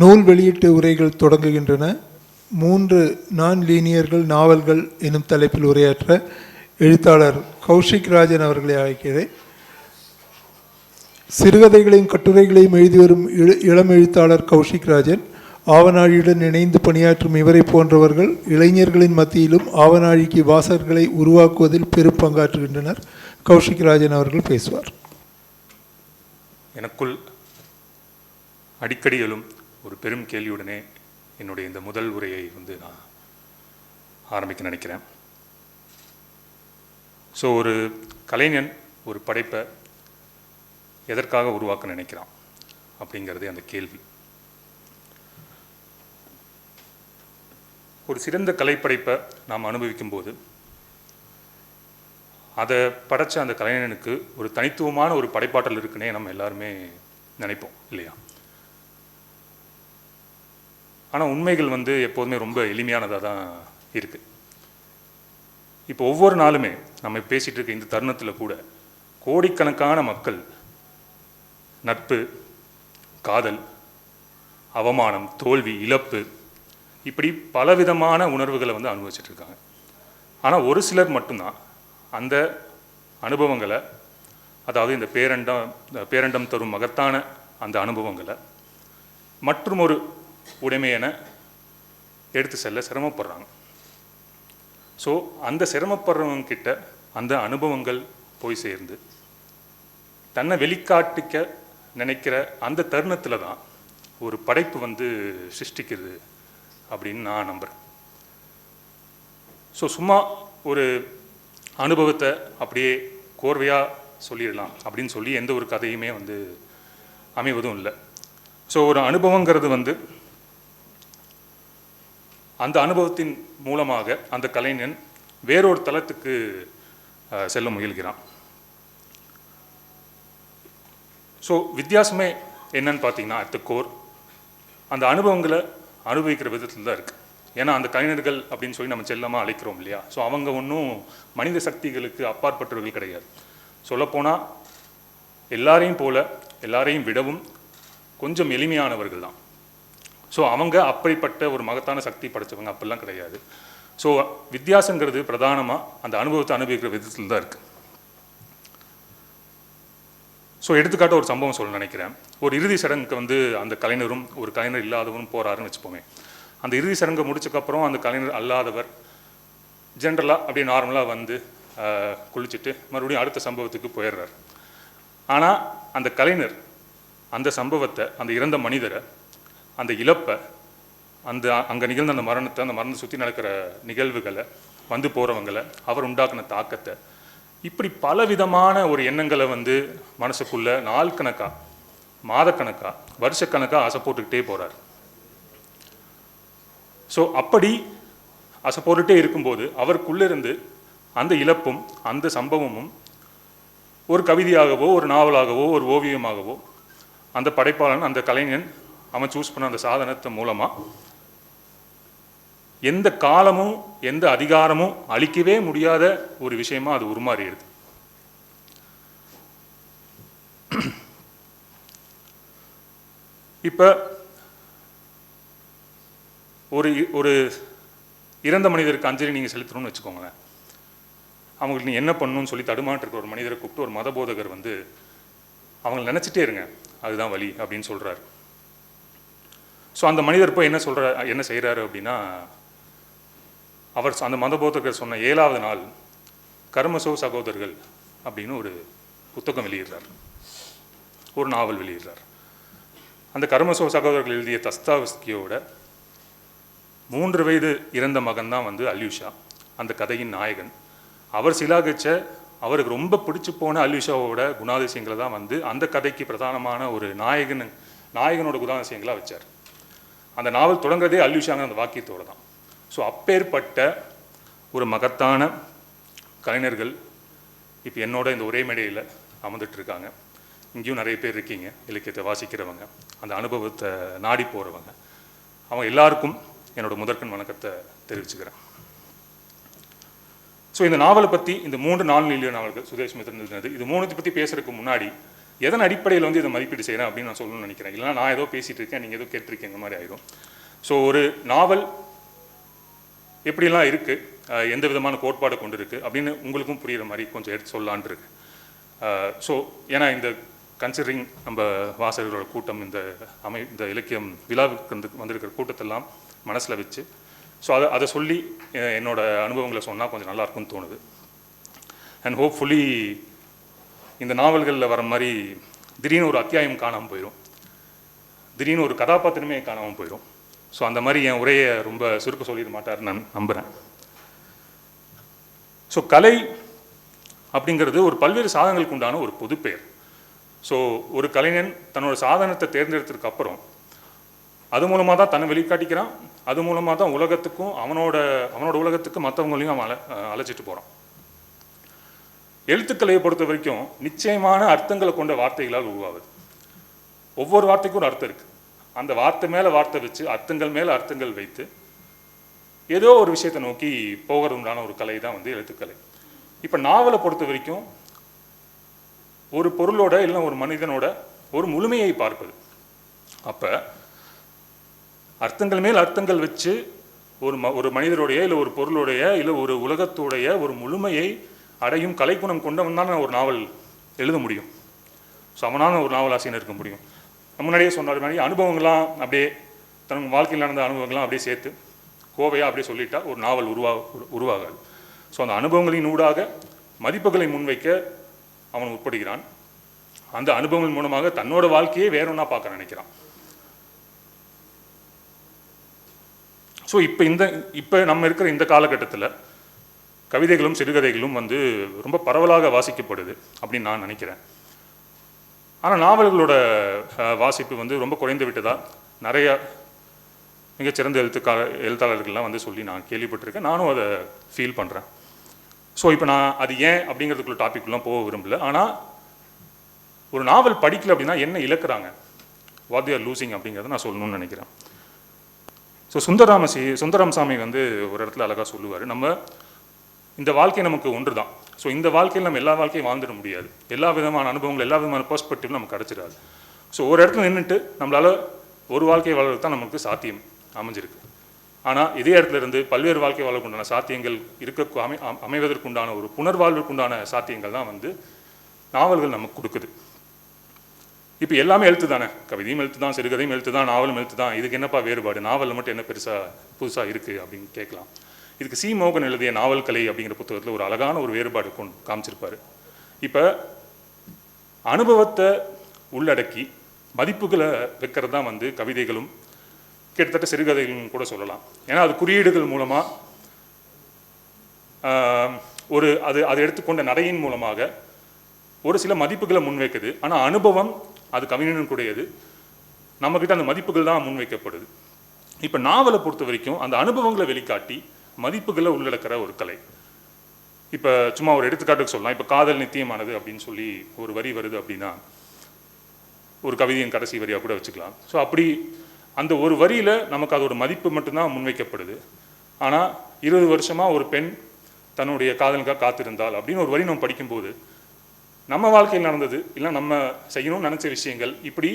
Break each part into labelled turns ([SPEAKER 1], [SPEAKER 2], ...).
[SPEAKER 1] நூல் வெளியீட்டு உரைகள் தொடங்குகின்றன. 3 நான் லீனியர்கள் நாவல்கள் எனும் தலைப்பில் உரையாற்ற எழுத்தாளர் கௌஷிக் ராஜன் அவர்களை அழைக்கிறேன். சிறுகதைகளையும் கட்டுரைகளையும் எழுதி வரும் இளம் எழுத்தாளர் கௌஷிக் ராஜன். ஆவநாழியுடன் இணைந்து பணியாற்றும் இவரை போன்றவர்கள் இளைஞர்களின் மத்தியிலும் ஆவநாழிக்கு வாசகர்களை உருவாக்குவதில் பெரும் பங்காற்றுகின்றனர். கௌஷிக் ராஜன் அவர்கள் பேசுவார்.
[SPEAKER 2] எனக்குள் அடிக்கடி எழும் ஒரு பெரும் கேள்வியுடனே என்னுடைய இந்த முதல் உரையை நான் ஆரம்பிக்க நினைக்கிறேன். ஸோ ஒரு கலைஞன் ஒரு படைப்பை எதற்காக உருவாக்க நினைக்கிறான் அப்படிங்கிறது அந்த கேள்வி. ஒரு சிறந்த கலைப்படைப்பை நாம் அனுபவிக்கும் போது அதை படைச்ச அந்த கலைஞனுக்கு ஒரு தனித்துவமான ஒரு படைப்பாற்றல் இருக்குன்னே நம்ம எல்லாருமே நினைப்போம் இல்லையா? ஆனால் உண்மைகள் எப்போதுமே ரொம்ப எளிமையானதாக தான் இருக்குது. இப்போ ஒவ்வொரு நாளுமே நம்ம பேசிகிட்டு இருக்க இந்த தருணத்தில் கூட கோடிக்கணக்கான மக்கள் நட்பு, காதல், அவமானம், தோல்வி, இழப்பு, இப்படி பலவிதமான உணர்வுகளை அனுபவிச்சுட்டு இருக்காங்க. ஆனால் ஒரு சிலர் மட்டும்தான் அந்த அனுபவங்களை, அதாவது இந்த பேரண்டம் தரும் மகத்தான அந்த அனுபவங்களை மற்றும் ஒரு உடைமையென எடுத்து செல்ல சிரமப்படுறாங்க. ஸோ அந்த சிரமப்படுறவங்க கிட்ட அந்த அனுபவங்கள் போய் சேர்ந்து தன்னை வெளிக்காட்டிக்க நினைக்கிற அந்த தருணத்தில் தான் ஒரு படைப்பு சிருஷ்டிக்கிறது அப்படின்னு நான் நம்புகிறேன். ஸோ சும்மா ஒரு அனுபவத்தை அப்படியே கோர்வையாக சொல்லிடலாம் அப்படின்னு சொல்லி எந்த ஒரு கதையுமே அமைவதும் இல்லை. ஸோ ஒரு அனுபவங்கிறது அந்த அனுபவத்தின் மூலமாக அந்த கலைஞன் வேறொரு தளத்துக்கு செல்ல முயல்கிறான். ஸோ வித்தியாசமே என்னன்னு பார்த்தீங்கன்னா, அட் த கோர் அந்த அனுபவங்களை அனுபவிக்கிற விதத்தில் தான் இருக்குது. ஏன்னா அந்த கலைஞர்கள் அப்படின்னு சொல்லி நம்ம செல்லமாக அழைக்கிறோம் இல்லையா? ஸோ அவங்க ஒன்றும் மனித சக்திகளுக்கு அப்பாற்பட்டவர்கள் கிடையாது. சொல்லப்போனால் எல்லாரையும் போல, எல்லாரையும் விடவும் கொஞ்சம் எளிமையானவர்கள் தான். ஸோ அவங்க அப்படிப்பட்ட ஒரு மகத்தான சக்தி படைத்தவங்க அப்படிலாம் கிடையாது. ஸோ வித்தியாசங்கிறது பிரதானமாக அந்த அனுபவத்தை அனுபவிக்கிற விதத்தில் தான் இருக்குது. ஸோ எடுத்துக்காட்ட ஒரு சம்பவம் சொல்ல நினைக்கிறேன். ஒரு இறுதி சடங்குக்கு அந்த கலைஞரும் ஒரு கலைஞர் இல்லாதவரும் போகிறாருன்னு வச்சுப்போமே. அந்த இறுதி சடங்கை முடிச்சக்கப்புறம் அந்த கலைஞர் அல்லாதவர் ஜென்ரலாக அப்படியே நார்மலாக குளிச்சுட்டு மறுபடியும் அடுத்த சம்பவத்துக்கு போயிடுறார். ஆனால் அந்த கலைஞர் அந்த சம்பவத்தை, அந்த இறந்த மனிதரை, அந்த இழப்பை, அங்கே நிகழ்ந்த அந்த மரணத்தை, அந்த மரணத்தை சுற்றி நடக்கிற நிகழ்வுகளை, போகிறவங்களை, அவர் உண்டாக்குன தாக்கத்தை, இப்படி பலவிதமான ஒரு எண்ணங்களை மனசுக்குள்ளே நாள் கணக்காக, மாதக்கணக்காக, வருஷக்கணக்காக ஆசை போட்டுக்கிட்டே போகிறார். ஸோ அப்படி ஆசை போட்டுகிட்டே இருக்கும்போது அவருக்குள்ளேருந்து அந்த இழப்பும் அந்த சம்பவமும் ஒரு கவிதையாகவோ, ஒரு நாவலாகவோ, ஒரு ஓவியமாகவோ அந்த படைப்பாளன், அந்த கலைஞன் அவன் சூஸ் பண்ண அந்த சாதனத்தை மூலமாக எந்த காலமும் எந்த அதிகாரமும் அழிக்கவே முடியாத ஒரு விஷயமா அது உருமாறிடுது. இப்போ ஒரு இறந்த மனிதருக்கு அஞ்சலி நீங்கள் செலுத்தணும்னு வச்சுக்கோங்களேன். அவங்களுக்கு நீ என்ன பண்ணணும்னு சொல்லி தடுமாட்டிருக்க ஒரு மனிதரை கூப்பிட்டு ஒரு மத போதகர் அவங்களை நினச்சிட்டே இருங்க, அதுதான் வழி அப்படின்னு சொல்கிறாரு. ஸோ அந்த மனிதர் போய் என்ன செய்கிறாரு அப்படின்னா, அவர் அந்த மதபோதகர் சொன்ன 7வது நாள் கர்மசோ சகோதரர்கள் அப்படின்னு ஒரு புத்தகம் வெளியிடுறார், ஒரு நாவல் வெளியிடுறார். அந்த கர்மசோ சகோதரர்கள் எழுதிய தஸ்தாவஸ்கியோட 3 வயது இறந்த மகன் தான் அல்யூஷா, அந்த கதையின் நாயகன். அவர் சிலாகிச்ச அவருக்கு ரொம்ப பிடிச்சி போன அல்யூஷாவோட குணாதிசயங்களை தான் அந்த கதைக்கு பிரதானமான ஒரு நாயகனோட குணாதிசயங்களாக வச்சார். அந்த நாவல் தொடங்குறதே அல்யூஷாங்க அந்த வாக்கியத்தோடு தான். ஸோ அப்பேற்பட்ட ஒரு மகத்தான கலைஞர்கள் இப்போ என்னோட இந்த ஒரே மேடையில் அமர்ந்துட்டு இருக்காங்க. இங்கேயும் நிறைய பேர் இருக்கீங்க, இலக்கியத்தை வாசிக்கிறவங்க, அந்த அனுபவத்தை நாடி போகிறவங்க. அவங்க எல்லாருக்கும் என்னோடய முதற்கண் வணக்கத்தை தெரிவிச்சுக்கிறேன். ஸோ இந்த நாவலை பற்றி, இந்த 3 நாள் நிலைய நாவல்கள் சுதேஷ் மித்ரன் எழுதினது, இது 3 பற்றி பேசுறதுக்கு முன்னாடி எதன் அடிப்படையில் வந்து இதை மதிப்பீடு செய்கிறேன் அப்படின்னு நான் சொல்லணும்னு நினைக்கிறேன். இல்லைனா நான் ஏதோ பேசிகிட்டு இருக்கேன், நீங்கள் ஏதோ கேட்டிருக்கீங்க மாதிரி ஆயிடும். ஸோ ஒரு நாவல் எப்படிலாம் இருக்குது, எந்த விதமான கோட்பாடு கொண்டு இருக்குது அப்படின்னு உங்களுக்கும் புரிகிற மாதிரி கொஞ்சம் எடுத்து சொல்லலான் இருக்கு. ஸோ ஏன்னா இந்த கன்சிடரிங் நம்ம வாசகர்களோட கூட்டம், இந்த இலக்கியம் விழாவுக்கு வந்திருக்கிற கூட்டத்தெல்லாம் மனசில் வச்சு ஸோ அதை சொல்லி என்னோட அனுபவங்களை சொன்னால் கொஞ்சம் நல்லாயிருக்கும்னு தோணுது. அண்ட் ஹோப்ஃபுல்லி இந்த நாவல்களில் வர மாதிரி திடீர்னு ஒரு அத்தியாயம் காணாமல் போயிடும், திடீர்னு ஒரு கதாபாத்திரமே காணாமல் போயிடும். ஸோ அந்த மாதிரி என் உரையை ரொம்ப சுருக்க சொல்லிட மாட்டார்னு நான் நம்புகிறேன். ஸோ கலை அப்படிங்கிறது ஒரு பல்வேறு சாதனங்களுக்கு உண்டான ஒரு பொது பெயர். ஸோ ஒரு கலைஞன் தன்னோட சாதனத்தை தேர்ந்தெடுத்ததுக்கு அப்புறம் அது மூலமாக தான் தன்னை வெளிக்காட்டிக்கிறான், அது மூலமாக தான் உலகத்துக்கும் அவனோட உலகத்துக்கு மற்றவங்களையும் அவன் அழைச்சிட்டு போகிறான். எழுத்துக்கலையை பொறுத்த வரைக்கும் நிச்சயமான அர்த்தங்களை கொண்ட வார்த்தைகளால் உருவாகுது. ஒவ்வொரு வார்த்தைக்கும் ஒரு அர்த்தம் இருக்குது. அந்த வார்த்தை மேலே வார்த்தை வச்சு அர்த்தங்கள் மேலே அர்த்தங்கள் வைத்து ஏதோ ஒரு விஷயத்தை நோக்கி போகிறது உண்டான ஒரு கலை தான் வந்து எழுத்துக்கலை. இப்போ நாவலை பொறுத்த வரைக்கும் ஒரு பொருளோட இல்லை ஒரு மனிதனோட ஒரு முழுமையை பார்ப்பது. அப்போ அர்த்தங்கள் மேல் அர்த்தங்கள் வச்சு ஒரு மனிதருடைய இல்லை ஒரு பொருளுடைய இல்லை ஒரு உலகத்துடைய ஒரு முழுமையை அடையும் கலைக்குணம் கொண்டவன் தான் ஒரு நாவல் எழுத முடியும். ஸோ அவனான ஒரு நாவலாசிரியர் இருக்க முடியும். முன்னாடியே சொன்னார் மாதிரி அனுபவங்கள்லாம் அப்படியே தன் வாழ்க்கையில் நடந்த அனுபவங்கள்லாம் அப்படியே சேர்த்து கோவையாக அப்படியே சொல்லிட்டா ஒரு நாவல் உருவாகாது. ஸோ அந்த அனுபவங்களின் ஊடாக மதிப்புகளை முன்வைக்க அவன் உட்படுகிறான். அந்த அனுபவங்கள் மூலமாக தன்னோட வாழ்க்கையே வேற ஒன்றா பார்க்க நினைக்கிறான். ஸோ இப்போ நம்ம இருக்கிற இந்த காலகட்டத்தில் கவிதைகளும் சிறுகதைகளும் வந்து ரொம்ப பரவலாக வாசிக்கப்படுது அப்படின்னு நான் நினைக்கிறேன். ஆனால் நாவல்களோட வாசிப்பு வந்து ரொம்ப குறைந்து விட்டதாக நிறைய மிகச்சிறந்த எழுத்தாளர்கள்லாம் வந்து சொல்லி நான் கேள்விப்பட்டிருக்கேன். நானும் அதை ஃபீல் பண்ணுறேன். ஸோ இப்போ நான் அது ஏன் அப்படிங்கிறதுக்குள்ள டாபிக்லாம் போக விரும்பல. ஆனால் ஒரு நாவல் படிக்கல அப்படின்னா என்ன இழக்கிறாங்க, வாட் தி ஆர் லூசிங் அப்படிங்கிறத நான் சொல்லணும்னு நினைக்கிறேன். ஸோ சுந்தரராமசாமி வந்து ஒரு இடத்துல அழகாக சொல்லுவார், நம்ம இந்த வாழ்க்கை நமக்கு ஒன்று தான். ஸோ இந்த வாழ்க்கையில் நம்ம எல்லா வாழ்க்கையும் வாழ்ந்துட முடியாது. எல்லா விதமான அனுபவங்கள், எல்லா விதமான பெர்ஸ்பெக்டிவ் நமக்கு கிடச்சிடாது. ஸோ ஒரு இடத்துல நின்றுட்டு நம்மளால் ஒரு வாழ்க்கை வாழ்றது தான் நமக்கு சாத்தியம் அமைஞ்சிருக்கு. ஆனால் இதே இடத்துல இருந்து பல்வேறு வாழ்க்கை வாழ்வுக்குண்டான சாத்தியங்கள் அமைவதற்குண்டான ஒரு புனர்வாழ்வுக்குண்டான சாத்தியங்கள் தான் வந்து நாவல்கள் நமக்கு கொடுக்குது. இப்போ எல்லாமே எழுத்து தானே, கவிதையும் எழுத்து தான், சிறுகதையும் எழுத்து தான், நாவலும் எழுத்து தான். இதுக்கு என்னப்பா வேறுபாடு, நாவலில் மட்டும் என்ன புதுசாக இருக்குது அப்படின்னு கேட்கலாம். இதுக்கு சி. மோகன் எழுதிய நாவல் கலை அப்படிங்கிற புத்தகத்தில் ஒரு அழகான ஒரு வேறுபாடு காமிச்சிருப்பார். இப்போ அனுபவத்தை உள்ளடக்கி மதிப்புகளை வைக்கிறது தான் வந்து கவிதைகளும் கிட்டத்தட்ட சிறுகதைகளும் கூட சொல்லலாம். ஏன்னா அது குறியீடுகள் மூலமாக அதை எடுத்துக்கொண்ட நடையின் மூலமாக ஒரு சில மதிப்புகளை முன்வைக்குது. ஆனால் அனுபவம் அது கவிஞனுக்குடையது, நம்மக்கிட்ட அந்த மதிப்புகள் தான் முன்வைக்கப்படுது. இப்போ நாவலை பொறுத்த வரைக்கும் அந்த அனுபவங்களை வெளிக்காட்டி மதிப்புகளை உள்ளடக்கிற ஒரு கலை. இப்போ சும்மா ஒரு எடுத்துக்காட்டுக்கு சொல்லலாம். இப்போ காதல் நித்தியமானது அப்படின்னு சொல்லி ஒரு வரி வருது அப்படின்னா ஒரு கவிதையின் கடைசி வரியாக கூட வச்சுக்கலாம். ஸோ அப்படி அந்த ஒரு வரியில் நமக்கு அதோட மதிப்பு மட்டும்தான் முன்வைக்கப்படுது. ஆனால் 20 வருஷமாக ஒரு பெண் தன்னுடைய காதலுக்காக காத்திருந்தால் அப்படின்னு ஒரு வரி நம்ம படிக்கும்போது நம்ம வாழ்க்கையில் நடந்தது இல்லை நம்ம செய்யணும்னு நினச்ச விஷயங்கள் இப்படி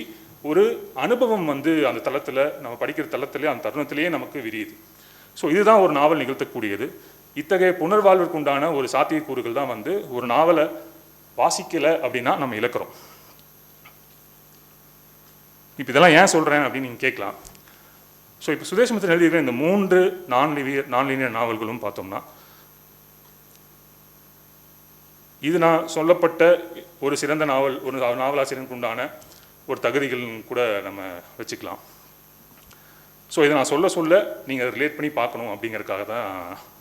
[SPEAKER 2] ஒரு அனுபவம் வந்து அந்த தளத்தில் நம்ம படிக்கிற தளத்திலே அந்த தருணத்திலேயே நமக்கு விரியுது. ஸோ இதுதான் ஒரு நாவல் நிகழ்த்தக்கூடியது. இத்தகைய புனர்வாழ்விற்கு உண்டான ஒரு சாத்தியக்கூறுகள் தான் வந்து ஒரு நாவலை வாசிக்கலை அப்படின்னா நம்ம இழக்கிறோம். இப்போ இதெல்லாம் ஏன் சொல்கிறேன் அப்படின்னு நீங்கள் கேட்கலாம். ஸோ இப்போ சுதேசமித்திரன் எழுதியிருக்கிற இந்த 3 நான்-லீனியர் நாவல்களும் பார்த்தோம்னா இது நான் சொல்லப்பட்ட ஒரு சிறந்த நாவல், ஒரு நாவலாசிரியருக்கு உண்டான ஒரு தகுதிகள் கூட நம்ம வச்சுக்கலாம். ஸோ இதை நான் சொல்ல நீங்கள் ரிலேட் பண்ணி பார்க்கணும் அப்படிங்கிறதுக்காக தான்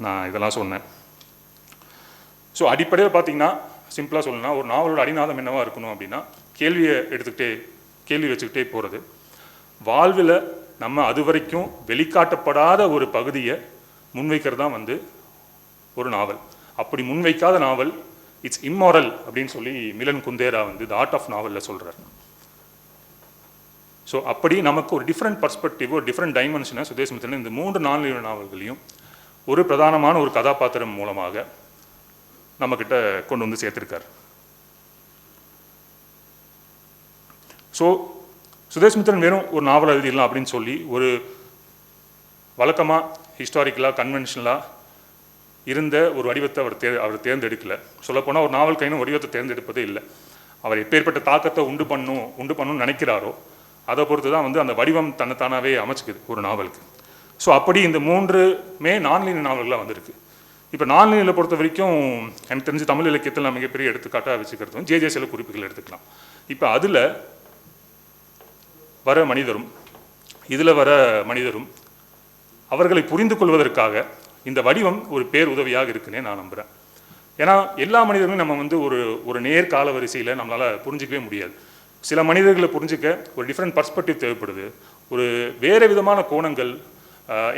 [SPEAKER 2] நான் இதெல்லாம் சொன்னேன். ஸோ அடிப்படையில் பார்த்தீங்கன்னா சிம்பிளாக சொல்லணும்னா ஒரு நாவலோட அடிநாதம் என்னவாக இருக்கணும் அப்படின்னா கேள்வி வச்சுக்கிட்டே போகிறது. வாழ்வில் நம்ம அது வரைக்கும் வெளிக்காட்டப்படாத ஒரு பகுதியை முன்வைக்கிறது தான் வந்து ஒரு நாவல். அப்படி முன்வைக்காத நாவல் இட்ஸ் இம்மாரல் அப்படின்னு சொல்லி மிலன் குந்தேரா வந்து தி ஆர்ட் ஆஃப் நாவலில் சொல்கிறார். ஸோ அப்படி நமக்கு ஒரு டிஃப்ரெண்ட் பர்ஸ்பெக்டிவ், ஒரு டிஃப்ரெண்ட் டைமென்ஷனை சுதேசமித்திரன் இந்த 3 நான்-லீனியர் நாவல்களையும் ஒரு பிரதானமான ஒரு கதாபாத்திரம் மூலமாக நம்மக்கிட்ட கொண்டு வந்து சேர்த்துருக்கார். ஸோ சுதேஷ்மித்ரன் வெறும் ஒரு நாவல் எழுதிடலாம் அப்படின்னு சொல்லி ஒரு வழக்கமாக ஹிஸ்டாரிக்கலாக கன்வென்ஷனலாக இருந்த ஒரு வடிவத்தை அவர் தேர்ந்தெடுக்கலை. சொல்லப்போனால் ஒரு நாவல் கைன்னு வடிவத்தை தேர்ந்தெடுப்பதே இல்லை. அவர் எப்பேற்பட்ட தாக்கத்தை உண்டு பண்ணணும்னு நினைக்கிறாரோ அதை பொறுத்து தான் வந்து அந்த வடிவம் தன்னைத்தானாவே அமைச்சிக்குது ஒரு நாவலுக்கு. ஸோ அப்படி இந்த 3மே நான்லீனியர் நாவல்களாக வந்திருக்கு. இப்போ நான்லீனியரை பொறுத்த வரைக்கும் எனக்கு தெரிஞ்சு தமிழ் இலக்கியத்தில் நான் மிகப்பெரிய எடுத்துக்காட்டாக வச்சுக்கிறது ஜே சில குறிப்புகள் எடுத்துக்கலாம். இப்போ அதில் வர மனிதரும் இதில் வர மனிதரும் அவர்களை புரிந்து கொள்வதற்காக இந்த வடிவம் ஒரு பேர் உதவியாக இருக்குன்னே நான் நம்புகிறேன். ஏன்னா எல்லா மனிதர்களும் நம்ம வந்து ஒரு நேர் கால வரிசையில் நம்மளால் புரிஞ்சிக்கவே முடியாது. சில மனிதர்களை புரிஞ்சிக்க ஒரு டிஃப்ரெண்ட் பர்ஸ்பெக்டிவ் தேவைப்படுது, ஒரு வேறு விதமான கோணங்கள்.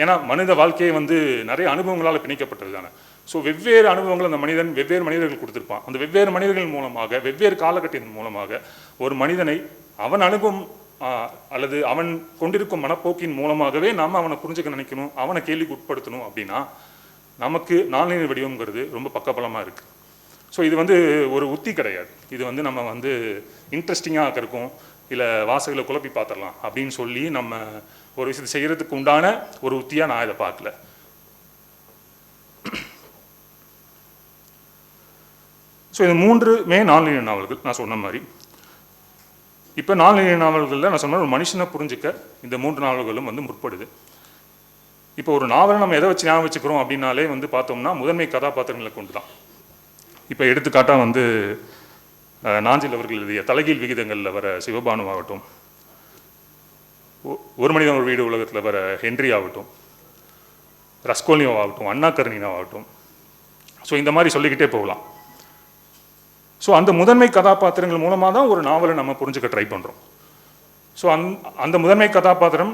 [SPEAKER 2] ஏன்னா மனித வாழ்க்கையை வந்து நிறைய அனுபவங்களால் பிணைக்கப்பட்டது தானே. ஸோ வெவ்வேறு அனுபவங்கள் அந்த மனிதன் வெவ்வேறு மனிதர்கள் கொடுத்துருப்பான். அந்த வெவ்வேறு மனிதர்கள் மூலமாக வெவ்வேறு காலகட்டத்தின் மூலமாக ஒரு மனிதனை அவன் அனுபவம் அல்லது அவன் கொண்டிருக்கும் மனப்போக்கின் மூலமாகவே நாம் அவனை புரிஞ்சுக்க நினைக்கணும், அவனை கேள்விக்கு உட்படுத்தணும். அப்படின்னா நமக்கு நான்லீனியர் வடிவங்கிறது ரொம்ப பக்கபலமாக இருக்குது. ஸோ இது வந்து ஒரு உத்தி கிடையாது. இது வந்து நம்ம வந்து இன்ட்ரெஸ்டிங்காக இருக்கும், இல்லை வாசகளை குழப்பி பார்த்துடலாம் அப்படின்னு சொல்லி நம்ம ஒரு விஷயத்தை செய்கிறதுக்கு உண்டான ஒரு உத்தியாக நான் இதை பார்க்கல. ஸோ இது 3மே நான்லீனியர் நாவல்கள் நான் சொன்ன மாதிரி. இப்போ நான்லீனியர் நாவல்களில் நான் சொன்ன ஒரு மனுஷனை புரிஞ்சிக்க இந்த 3 நாவல்களும் வந்து முற்படுது. இப்போ ஒரு நாவலை நம்ம எதை வச்சு ஞாபகம் வச்சுக்கிறோம் அப்படின்னாலே வந்து பார்த்தோம்னா முதன்மை கதாபாத்திரங்களை கொண்டு தான். இப்போ எடுத்துக்காட்டாக வந்து நாஞ்சில் அவர்கள் எழுதிய தலைகீழ் விகிதங்களில் வர சிவபானு ஆகட்டும், ஒரு மனிதன் ஒரு வீடு உலகத்தில் வர ஹென்றி ஆகட்டும், ரஸ்கோல்னியோ ஆகட்டும், அண்ணா கருணினா ஆகட்டும். ஸோ இந்த மாதிரி சொல்லிக்கிட்டே போகலாம். ஸோ அந்த முதன்மை கதாபாத்திரங்கள் மூலமாக தான் ஒரு நாவலை நம்ம புரிஞ்சுக்க ட்ரை பண்ணுறோம். ஸோ அந்த முதன்மை கதாபாத்திரம்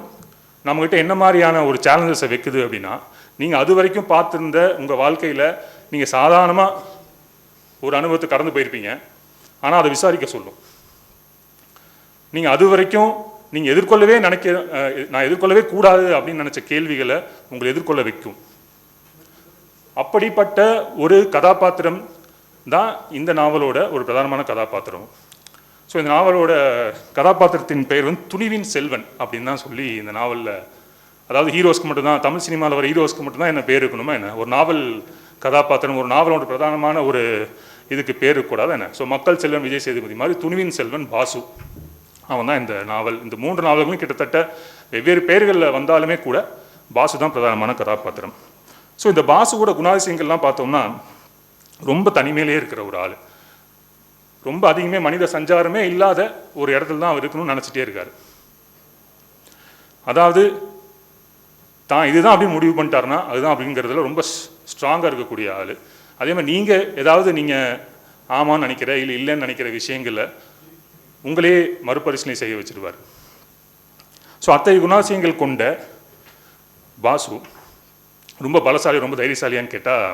[SPEAKER 2] நம்மகிட்ட என்ன மாதிரியான ஒரு சேலஞ்சஸை வைக்குது அப்படின்னா, நீங்கள் அது வரைக்கும் பார்த்துருந்த உங்கள் வாழ்க்கையில் நீங்கள் சாதாரணமாக ஒரு அனுபவத்தை கடந்து போயிருப்பீங்க, ஆனால் அதை விசாரிக்க சொல்லும். நீங்கள் அது வரைக்கும் நீங்கள் நான் எதிர்கொள்ளவே கூடாது அப்படின்னு நினச்ச கேள்விகளை உங்களை எதிர்கொள்ள வைக்கும். அப்படிப்பட்ட ஒரு கதாபாத்திரம் தான் இந்த நாவலோட ஒரு பிரதானமான கதாபாத்திரம். ஸோ இந்த நாவலோட கதாபாத்திரத்தின் பெயர் வந்து துணிவின் செல்வன் அப்படின்னு தான் சொல்லி இந்த நாவலில், அதாவது ஹீரோஸ்க்கு மட்டும்தான், தமிழ் சினிமாவில் வர ஹீரோஸ்க்கு மட்டும்தான் என்ன பேர் இருக்கணுமா என்ன? ஒரு நாவல் கதாபாத்திரம் ஒரு நாவலோட பிரதானமான ஒரு இதுக்கு பேர் இருக்கக்கூடாது என்ன? ஸோ மக்கள் செல்வன் விஜய் சேதுபதி மாதிரி துணிவின் செல்வன் பாசு, அவன் தான் இந்த நாவல். இந்த 3 நாவல்களும் கிட்டத்தட்ட வெவ்வேறு பெயர்களில் வந்தாலுமே கூட பாசு தான் பிரதானமான கதாபாத்திரம். ஸோ இந்த பாசுவோட குணாதிசயங்கள்லாம் பார்த்தோம்னா ரொம்ப தனிமையிலே இருக்கிற ஒரு ஆள், ரொம்ப அதிகமே மனித சஞ்சாரமே இல்லாத ஒரு இடத்துல தான் அவர் இருக்கணும்னு நினச்சிட்டே இருக்காரு. அதாவது தான் இதுதான் அப்படின்னு முடிவு பண்ணிட்டாருன்னா அதுதான் அப்படிங்கிறதுல ரொம்ப ஸ்ட்ராங்காக இருக்கக்கூடிய ஆள். அதே மாதிரி நீங்கள் ஆமான்னு நினைக்கிற இல்லைன்னு நினைக்கிற விஷயங்களை உங்களே மறுபரிசீலனை செய்ய வச்சிருவார். ஸோ அத்தகைய குணாதிசயங்கள் கொண்ட பாசு ரொம்ப பலசாலி, ரொம்ப தைரியசாலியான்னு கேட்டால்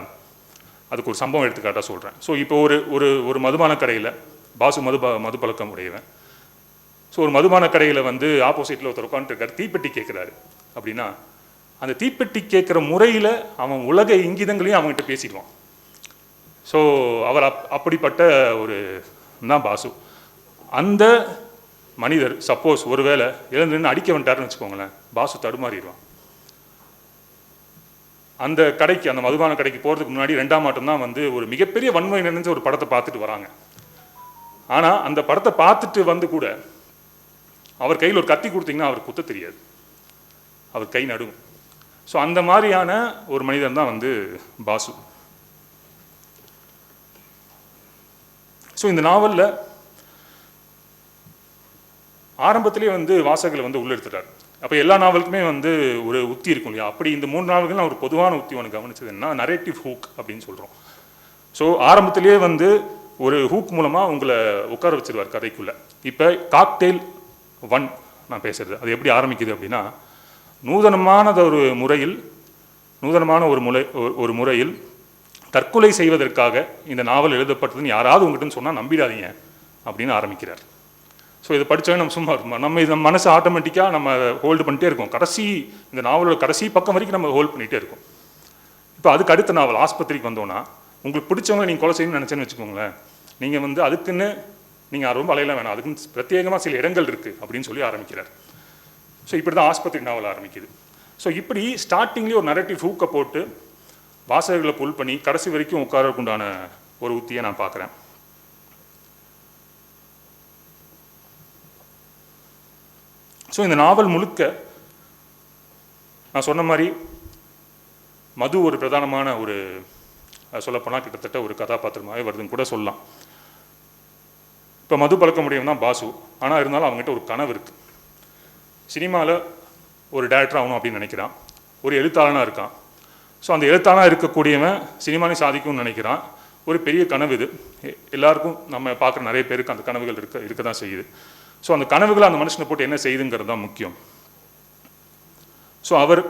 [SPEAKER 2] அதுக்கு ஒரு சம்பவம் எடுத்துக்காட்டாக சொல்கிறேன். ஸோ இப்போ ஒரு மதுபான கடையில் பாசு மது பழக்கம் உடையவன். ஸோ ஒரு மதுபான கடையில் வந்து ஆப்போசிட்டில் ஒருத்தர் உட்காந்துருக்காரு, தீப்பெட்டி கேட்குறாரு. அப்படின்னா அந்த தீப்பெட்டி கேட்குற முறையில் அவன் உலக இங்கிதங்களையும் அவங்ககிட்ட பேசிடுவான். ஸோ அவர் அப்படிப்பட்ட ஒரு தான் பாசு. அந்த மனிதர் சப்போஸ் ஒருவேளை எழுந்து நின்று அடிக்க வந்துட்டாருன்னு வச்சுக்கோங்களேன், பாசு தடுமாறிடுவான். அந்த கடைக்கு, அந்த மதுபான கடைக்கு போகிறதுக்கு முன்னாடி 2ஆம் ஆட்டம் தான் வந்து ஒரு மிகப்பெரிய வன்முறை நிறைஞ்ச ஒரு படத்தை பார்த்துட்டு வராங்க. ஆனால் அந்த படத்தை பார்த்துட்டு வந்து கூட அவர் கையில் ஒரு கத்தி கொடுத்தீங்கன்னா அவர் குத்த தெரியாது, அவர் கை நடுங்கும். ஸோ அந்த மாதிரியான ஒரு மனிதன் தான் வந்து பாசு. ஸோ இந்த நாவலில் ஆரம்பத்திலே வந்து வாசகங்களை வந்து உள்ளெடுத்துட்டார். அப்போ எல்லா நாவலுக்குமே வந்து ஒரு உத்தி இருக்கும் இல்லையா? அப்படி இந்த 3 நாவல்கள் ஒரு பொதுவான உத்தி ஒன்று கவனிச்சது என்ன, நரேட்டிவ் ஹூக் அப்படின்னு சொல்கிறோம். ஸோ ஆரம்பத்திலேயே வந்து ஒரு ஹூக் மூலமாக உங்களை உட்கார வச்சிருவார் கதைக்குள்ளே. இப்போ காக்டெயில் 1 நான் பேசுகிறது அது எப்படி ஆரம்பிக்குது அப்படின்னா, நூதனமான ஒரு முறையில் தற்கொலை செய்வதற்காக இந்த நாவல் எழுதப்பட்டதுன்னு யாராவது உங்கள்கிட்ட சொன்னால் நம்பிடாதீங்க அப்படின்னு ஆரம்பிக்கிறார். ஸோ இதை படித்தோன்னே நம்ம சும்மா இருக்கும், நம்ம இதை மனசு ஆட்டோமேட்டிக்காக நம்ம ஹோல்டு பண்ணிட்டே இருக்கோம். இந்த நாவலோட கடைசி பக்கம் வரைக்கும் நம்ம ஹோல்ட் பண்ணிகிட்டே இருக்கோம். இப்போ அதுக்கு அடுத்த நாவல் ஆஸ்பத்திரிக்கு வந்தோன்னா, உங்களுக்கு பிடிச்சவங்க நீங்கள் கொலை செய்யணும்னு நினச்சேன்னு வச்சுக்கோங்களேன், நீங்கள் வந்து அதுக்குன்னு நீங்கள் ரொம்ப அலையெல்லாம் வேணாம், அதுக்கு பிரத்யேகமாக சில இடங்கள் இருக்குது அப்படின்னு சொல்லி ஆரம்பிக்கிறார். ஸோ இப்படி தான் ஆஸ்பத்திரி நாவல் ஆரம்பிக்குது. ஸோ இப்படி ஸ்டார்டிங்லேயே ஒரு நரேட்டிவ் ஹூக்கை போட்டு வாசகர்களை புல் பண்ணி கடைசி வரைக்கும் உட்காரக்குண்டான ஒரு உத்தியை நான் பார்க்குறேன். ஸோ இந்த நாவல் முழுக்க நான் சொன்ன மாதிரி மது ஒரு பிரதானமான ஒரு சொல்லப்போனால் கிட்டத்தட்ட ஒரு கதாபாத்திரமாகவே வருதுன்னு கூட சொல்லலாம். இப்போ மது பழக்க முடியும் தான் பாசு, ஆனால் இருந்தாலும் அவங்ககிட்ட ஒரு கனவு இருக்குது. சினிமாவில் ஒரு டைரக்டர் ஆகணும் அப்படின்னு நினைக்கிறான், ஒரு எழுத்தாளனாக இருக்கான். ஸோ அந்த எழுத்தாளனாக இருக்கக்கூடியவன் சினிமாலையும் சாதிக்கும்னு நினைக்கிறான். ஒரு பெரிய கனவு இது, எல்லாருக்கும் நம்ம பார்க்குற நிறைய பேருக்கு அந்த கனவுகள் இருக்க தான் செய்யுது. ஸோ அந்த கனவுகளை அந்த மனுஷனை போட்டு என்ன செய்யுதுங்கிறது தான் முக்கியம். ஸோ அவர்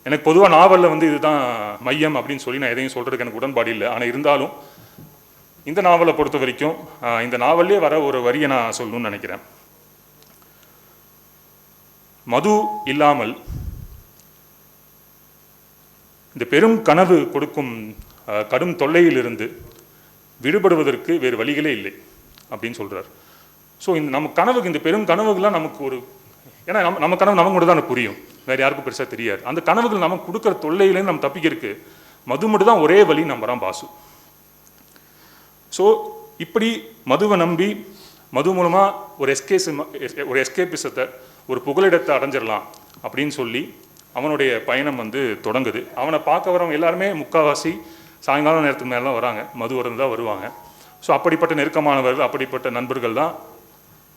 [SPEAKER 2] எனக்கு பொதுவாக நாவலில் வந்து இதுதான் மையம் அப்படின்னு சொல்லி நான் எதையும் சொல்கிறதுக்கு எனக்கு உடன்பாடு இல்லை. ஆனால் இருந்தாலும் இந்த நாவலை பொறுத்த வரைக்கும் இந்த நாவல்லே வர ஒரு வரியை நான் சொல்லணும்னு நினைக்கிறேன். மது இல்லாமல் இந்த பெரும் கனவு கொடுக்கும் கடும் தொல்லையிலிருந்து விடுபடுவதற்கு வேறு வழிகளே இல்லை அப்படின்னு சொல்கிறார். ஸோ இந்த நம்ம கனவுக்கு, இந்த பெரும் கனவுகள்லாம் நமக்கு ஒரு, ஏன்னா நம்ம கனவு நமக்கு மட்டும் தான் புரியும், வேறு யாருக்கும் பெருசாக தெரியாது. அந்த கனவுகள் நமக்கு கொடுக்குற தொல்லையிலேருந்து நம்ம தப்பிக்கிறதுக்கு மது மட்டும் தான் ஒரே வழி நம்புகிறான் பாசு. ஸோ இப்படி மதுவை நம்பி மது மூலமாக ஒரு எஸ்கேபிசத்தை, ஒரு புகலிடத்தை அடைஞ்சிடலாம் அப்படின்னு சொல்லி அவனுடைய பயணம் வந்து தொடங்குது. அவனை பார்க்க வரவங்க எல்லாருமே முக்கால்வாசி சாயங்காலம் நேரத்துக்கு மேலே தான் வராங்க, மது வரந்து தான் வருவாங்க. ஸோ அப்படிப்பட்ட நெருக்கமானவர்கள், அப்படிப்பட்ட நண்பர்கள் தான்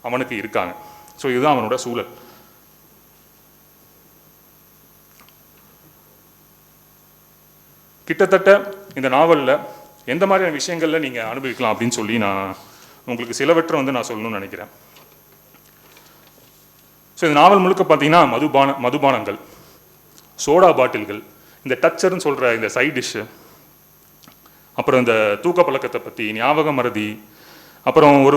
[SPEAKER 2] அவனுக்கு இருக்காங்க. ஸோ இதுதான் அவனோட சூழல். கிட்டத்தட்ட இந்த நாவலில் எந்த மாதிரியான விஷயங்களில் நீங்கள் அனுபவிக்கலாம் அப்படின்னு சொல்லி நான் உங்களுக்கு சிலவற்றை வந்து நான் சொல்லணும்னு நினைக்கிறேன். ஸோ இந்த நாவல் முழுக்க பார்த்தீங்கன்னா மதுபானங்கள், சோடா பாட்டில்கள், இந்த டச்சர்னு சொல்கிற இந்த சைட் டிஷ்ஷு, அப்புறம் இந்த தூக்க பழக்கத்தை பற்றி, ஞாபக மறதி, அப்புறம் ஒரு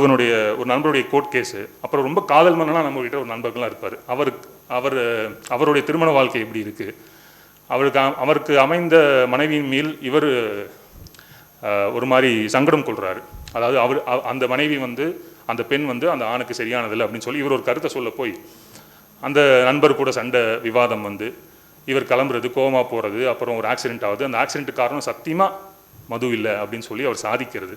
[SPEAKER 2] நண்பருடைய கோர்ட் கேஸு, அப்புறம் ரொம்ப காதல் மன்னலாம் நம்மகிட்ட ஒரு நண்பர்கள்லாம் இருப்பார். அவருடைய திருமண வாழ்க்கை எப்படி இருக்குது, அவருக்கு அமைந்த மனைவியின் மேல் இவர் ஒரு மாதிரி சங்கடம் கொள்கிறாரு. அதாவது அந்த மனைவி வந்து, அந்த பெண் வந்து அந்த ஆணுக்கு சரியானதில்லை அப்படின்னு சொல்லி இவர் ஒரு கருத்தை சொல்ல போய் அந்த நண்பர் கூட சண்டை விவாதம் வந்து இவர் கிளம்புறது, கோமா போகிறது, அப்புறம் ஒரு ஆக்சிடென்ட் ஆகுது. அந்த ஆக்சிடென்ட் காரணம் சத்தியமாக மது இல்லை அப்படின்னு சொல்லி அவர் சாதிக்கிறது.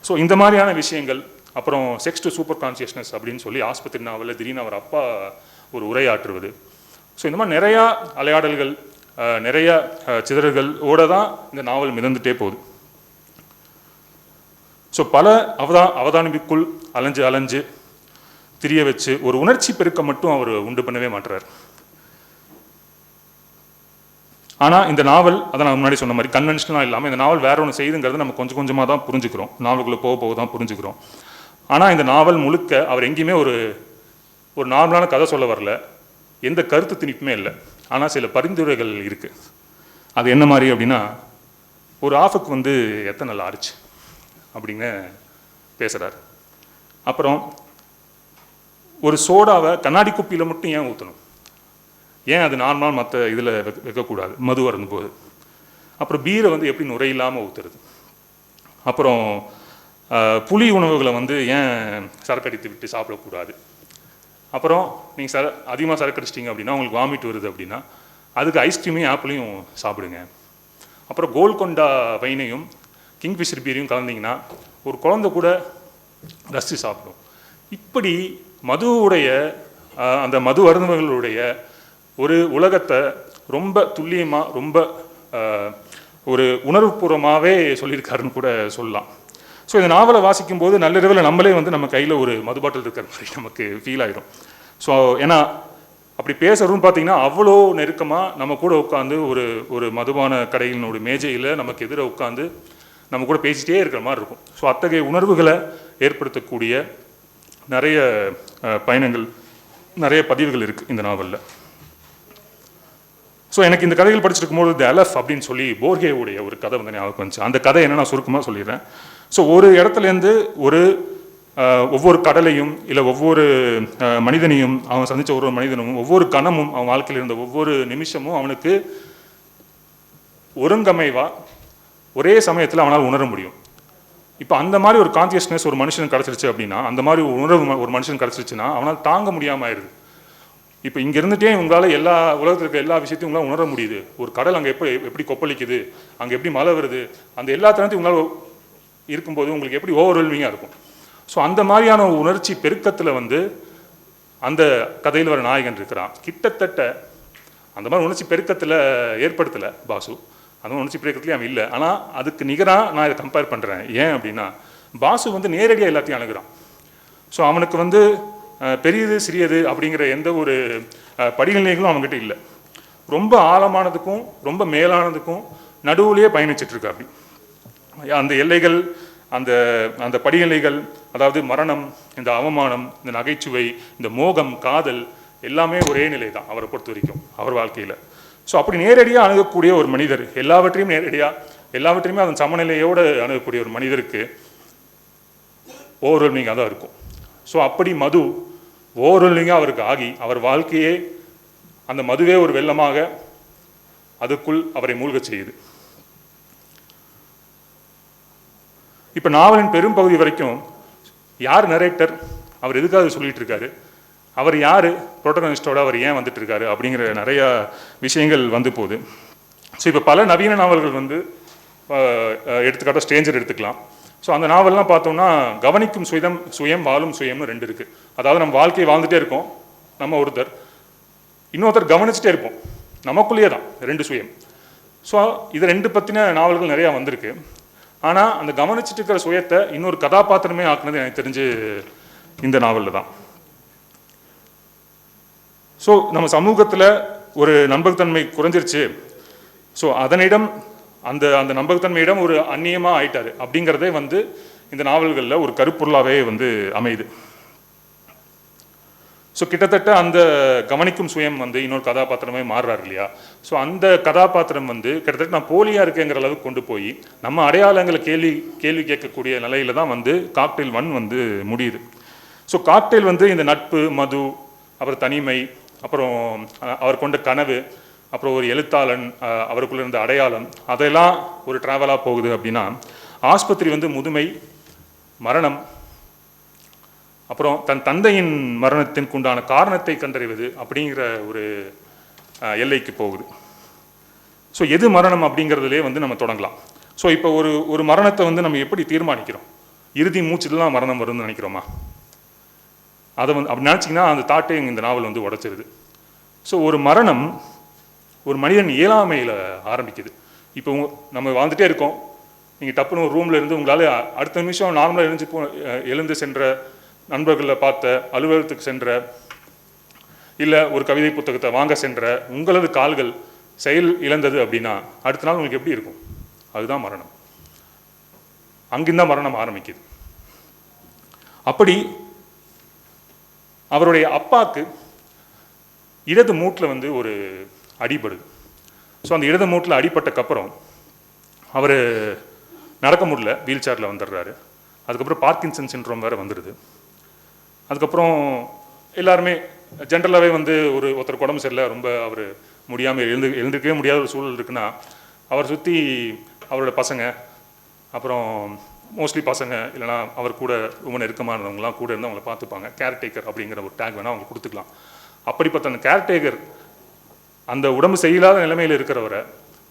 [SPEAKER 2] ஸோ இந்த மாதிரியான விஷயங்கள், அப்புறம் செக்ஸ் டு சூப்பர் கான்சியஸ்னஸ் அப்படின்னு சொல்லி ஆஸ்பத்திரி நாவலில் திடீர்னு அவர் அப்பா ஒரு உரையாற்றுவது. ஸோ இந்த மாதிரி நிறையா அலையாடல்கள், நிறைய சிதறல்களோட தான் இந்த நாவல் மிதந்துட்டே போகுது. ஸோ பல அவதானிப்புக்குள் அலைஞ்சு திரிய வச்சு ஒரு உணர்ச்சி பெருக்க மட்டும் அவர் உண்டு பண்ணவே மாட்டுறார். ஆனால் இந்த நாவல், அதை நான் முன்னாடி சொன்ன மாதிரி கன்வென்ஷனலாக இல்லாமல் இந்த நாவல் வேற ஒன்று செய்யுதுங்கிறது நம்ம கொஞ்சம் கொஞ்சமாக தான் புரிஞ்சுக்கிறோம், நாவலுக்குள்ளே போக தான் புரிஞ்சுக்கிறோம். ஆனால் இந்த நாவல் முழுக்க அவர் எங்கேயுமே ஒரு நார்மலான கதை சொல்ல வரல, எந்த கருத்து திணிப்புமே இல்லை. ஆனால் சில பரிந்துரைகள் இருக்குது. அது என்ன மாதிரி அப்படின்னா, ஒரு ஆஃபுக்கு வந்து எத்தனை நாள் ஆச்சு அப்படின்னு பேசுகிறார். அப்புறம் ஒரு சோடாவை கண்ணாடி குப்பியில் மட்டும் ஏன் ஊற்றணும், ஏன் அது நார்மல் மற்ற இதில் வைக்கக்கூடாது மது வரும்போது. அப்புறம் பீரை வந்து எப்படி நுரையில்லாமல் ஊற்றுறது. அப்புறம் புளி உணவுகளை வந்து ஏன் சரக்கடித்து விட்டு சாப்பிடக்கூடாது. அப்புறம் நீங்கள் அதிகமாக சரக்கு அடிச்சிட்டிங்க அப்படின்னா உங்களுக்கு வாமிட் வருது அப்படின்னா அதுக்கு ஐஸ்கிரீமையும் ஆப்பிளையும் சாப்பிடுங்க. அப்புறம் கோல்கொண்டா வைனையும் கிங்ஃபிஷர் பீரையும் கலந்திங்கன்னா ஒரு குழந்தை கூட ரசித்து சாப்பிடும். இப்படி மதுவுடைய அந்த மது அருந்துவர்களுடைய ஒரு உலகத்தை ரொம்ப துல்லியமாக, ரொம்ப ஒரு உணர்வுபூர்வமாகவே சொல்லியிருக்காருன்னு கூட சொல்லலாம். ஸோ இந்த நாவலை வாசிக்கும் போது நள்ளிரவில் நம்மளே வந்து நம்ம கையில் ஒரு மது பாட்டில் இருக்கிற மாதிரி நமக்கு ஃபீல் ஆயிடும். ஸோ ஏன்னா அப்படி பேசுகிறதும் பார்த்தீங்கன்னா அவ்வளோ நெருக்கமாக நம்ம கூட உட்காந்து ஒரு மதுபான கடையினோட மேஜையில் நமக்கு எதிர உட்காந்து நம்ம கூட பேசிகிட்டே இருக்கிற மாதிரி இருக்கும். ஸோ அத்தகைய உணர்வுகளை ஏற்படுத்தக்கூடிய நிறைய பயணங்கள், நிறைய பதிவுகள் இருக்குது இந்த நாவலில். ஸோ எனக்கு இந்த கதைகள் படிச்சிருக்கும் போது தி அலஃப் அப்படின்னு சொல்லி போர்கேவுடைய ஒரு கதை வந்து ஞாபகம் வந்துச்சு. அந்த கதை என்ன நான் சுருக்கமாக சொல்லிடுறேன். ஸோ ஒரு இடத்துலேருந்து ஒவ்வொரு கடலையும் இல்லை ஒவ்வொரு மனிதனையும் அவன் சந்தித்த ஒரு மனிதனும் ஒவ்வொரு கணமும் அவன் வாழ்க்கையில் இருந்த ஒவ்வொரு நிமிஷமும் அவனுக்கு ஒருங்கமைவா ஒரே சமயத்தில் அவனால் உணர முடியும். இப்போ அந்த மாதிரி ஒரு கான்சியஸ்னஸ் ஒரு மனுஷனுக்கு கிடச்சிருச்சு அப்படின்னா, அந்த மாதிரி ஒரு உணர்வு ஒரு மனுஷனுக்கு கிடச்சிருச்சுன்னா அவனால் தாங்க முடியாமல் ஆயிடுது. இப்போ இங்கே இருந்துகிட்டே உங்களால் எல்லா உலகத்தில் இருக்க எல்லா விஷயத்தையும் உங்களால் உணர முடியுது. ஒரு கடல் அங்கே எப்படி கொப்பளிக்குது, அங்கே எப்படி மழை வருது, அந்த எல்லா தருணத்தையும் உங்களால் இருக்கும்போது உங்களுக்கு எப்படி ஓவர்வெல்மிங்காக இருக்கும். ஸோ அந்த மாதிரியான உணர்ச்சி பெருக்கத்தில் வந்து அந்த கதையில் வர நாயகன் இருக்கிறான். கிட்டத்தட்ட அந்த மாதிரி உணர்ச்சி பெருக்கத்தில் ஏற்படுத்தலை பாசு, அந்த உணர்ச்சி பெருக்கத்துலேயும் அவன் இல்லை. ஆனால் அதுக்கு நிகராக நான் இதை கம்பேர் பண்ணுறேன். ஏன் அப்படின்னா, பாசு வந்து நேரடியாக எல்லாத்தையும் அணுகிறான். ஸோ அவனுக்கு வந்து பெரியது சிறியது அப்படிங்கிற எந்த ஒரு படிநிலைகளும் அவங்ககிட்ட இல்லை. ரொம்ப ஆழமானதுக்கும் ரொம்ப மேலானதுக்கும் நடுவுலையே பயணிச்சிட்ருக்கா. அப்படி அந்த எல்லைகள், அந்த அந்த படிநிலைகள், அதாவது மரணம், இந்த அவமானம், இந்த நகைச்சுவை, இந்த மோகம், காதல் எல்லாமே ஒரே நிலை தான் அவரை பொறுத்த வரைக்கும் அவர் வாழ்க்கையில். ஸோ அப்படி நேரடியாக அணுகக்கூடிய ஒரு மனிதர், எல்லாவற்றையும் நேரடியாக எல்லாவற்றையுமே அதன் சமநிலையோடு அணுகக்கூடிய ஒரு மனிதருக்கு ஓவர்வெல்மிங்காக தான் இருக்கும். ஸோ அப்படி மது ஓவர்வெல்மிங்காக அவருக்கு ஆகி அவர் வாழ்க்கையே அந்த மதுவே ஒரு வெள்ளமாக அதுக்குள் அவரை மூழ்கச் செய்யுது. இப்போ நாவலின் பெரும் பகுதி வரைக்கும் யார் நரேட்டர், அவர் எதுக்காக சொல்லிட்டு இருக்காரு, அவர் யார், புரோட்டகனிஸ்டோட அவர் ஏன் வந்துட்டு இருக்காரு அப்படிங்கிற நிறையா விஷயங்கள் வந்து போகுது. ஸோ இப்போ பல நவீன நாவல்கள் வந்து எடுத்துக்காட்டாக ஸ்ட்ரேஞ்சர் எடுத்துக்கலாம். ஸோ அந்த நாவல்லாம் பார்த்தோம்னா கவனிக்கும் சுயம் வாழும் சுயம்னு ரெண்டு இருக்குது. அதாவது நம்ம வாழ்க்கையை வாழ்ந்துகிட்டே இருக்கோம், நம்ம ஒருத்தர், இன்னொருத்தர் கவனிச்சுட்டே இருப்போம், நமக்குள்ளேயே தான் ரெண்டு சுயம். ஸோ இது ரெண்டு பற்றின நாவல்கள் நிறையா வந்திருக்கு. ஆனால் அந்த கவனிச்சுட்டு இருக்கிற சுயத்தை இன்னொரு கதாபாத்திரமே ஆக்குனது எனக்கு தெரிஞ்சு இந்த நாவலில் தான். ஸோ நம்ம சமூகத்தில் ஒரு நம்பகத்தன்மை குறைஞ்சிருச்சு, ஸோ அதனிடம் அந்த அந்த நம்பகத்தன்மையிடம் ஒரு அந்நியமாக ஆயிட்டாரு அப்படிங்கிறதே வந்து இந்த நாவல்களில் ஒரு கருப்பொருளாகவே வந்து அமையுது. ஸோ கிட்டத்தட்ட அந்த கவனிக்கும் சுயம் வந்து இன்னொரு கதாபாத்திரமே மாறுறாரு இல்லையா. ஸோ அந்த கதாபாத்திரம் வந்து கிட்டத்தட்ட நான் போலியாக இருக்கேங்கிற அளவுக்கு கொண்டு போய் நம்ம அடையாளங்களை கேள்வி கேட்கக்கூடிய நிலையில தான் வந்து காக்டெயில் 1 வந்து முடியுது. ஸோ காக்டெயில் வந்து இந்த நட்பு, மது, அப்புறம் தனிமை, அப்புறம் அவர் கொண்ட கனவு, அப்புறம் ஒரு எழுத்தாளன், அவருக்குள்ள இருந்த அடையாளம், அதெல்லாம் ஒரு ட்ராவலாக போகுது. அப்படின்னா ஆஸ்பத்திரி வந்து முதுமை, மரணம், அப்புறம் தன் தந்தையின் மரணத்திற்கு உண்டான காரணத்தை கண்டறிவது அப்படிங்கிற ஒரு எல்லைக்கு போகுது. ஸோ எது மரணம் அப்படிங்கிறதுலே வந்து நம்ம தொடங்கலாம். ஸோ இப்போ ஒரு மரணத்தை வந்து நம்ம எப்படி தீர்மானிக்கிறோம், இறுதி மூச்சுலாம் மரணம் வரும்னு நினைக்கிறோமா? அதை வந்து அப்படி நினச்சிங்கன்னா அந்த தாட்டை இந்த நாவல் வந்து உடைச்சிருது. ஸோ ஒரு மரணம் ஒரு மனிதன் இயலாமையில் ஆரம்பிக்குது. இப்போ நம்ம வாழ்ந்துகிட்டே இருக்கோம், நீங்கள் டப்புன்னு ஒரு ரூமில் இருந்து உங்களால் அடுத்த நிமிஷம் நார்மலாக எழுந்து சென்ற, நண்பர்களை பார்த்த, அலுவலகத்துக்கு சென்ற, இல்லை ஒரு கவிதை புத்தகத்தை வாங்க சென்ற உங்களது கால்கள் செயல் இழந்தது அப்படின்னா அடுத்த நாள் உங்களுக்கு எப்படி இருக்கும்? அதுதான் மரணம். அங்கிருந்தான் மரணம் ஆரம்பிக்குது. அப்படி அவருடைய அப்பாவுக்கு இடது மூட்டில் வந்து ஒரு அடிபடுது. ஸோ அந்த இடது மூட்டில் அடிபட்டக்கப்புறம் அவர் நடக்க முடியல, வீல் சேரில் வந்துடுறாரு. அதுக்கப்புறம் பார்க்கின்சன் சிண்ட்ரோம் வேறு வந்துடுது. அதுக்கப்புறம் எல்லாருமே ஜென்ரலாகவே வந்து ஒருத்தருக்கு உடம்பு சரியில்லை, ரொம்ப அவர் முடியாமல் எழுந்திருக்கவே முடியாத ஒரு சூழல் இருக்குன்னா அவர் சுற்றி அவரோட பசங்க, அப்புறம் மோஸ்ட்லி பசங்க இல்லைனா அவர் கூட ரொம்ப நெருக்கமானவங்களாம் கூட இருந்து அவங்கள பார்த்துப்பாங்க. கேர்டேக்கர் அப்படிங்கிற ஒரு டேக் வேணால் அவங்க கொடுத்துக்கலாம். அப்படிப்பட்ட அந்த கேர்டேக்கர் அந்த உடம்பு சரியில்லாத நிலைமையில் இருக்கிறவரை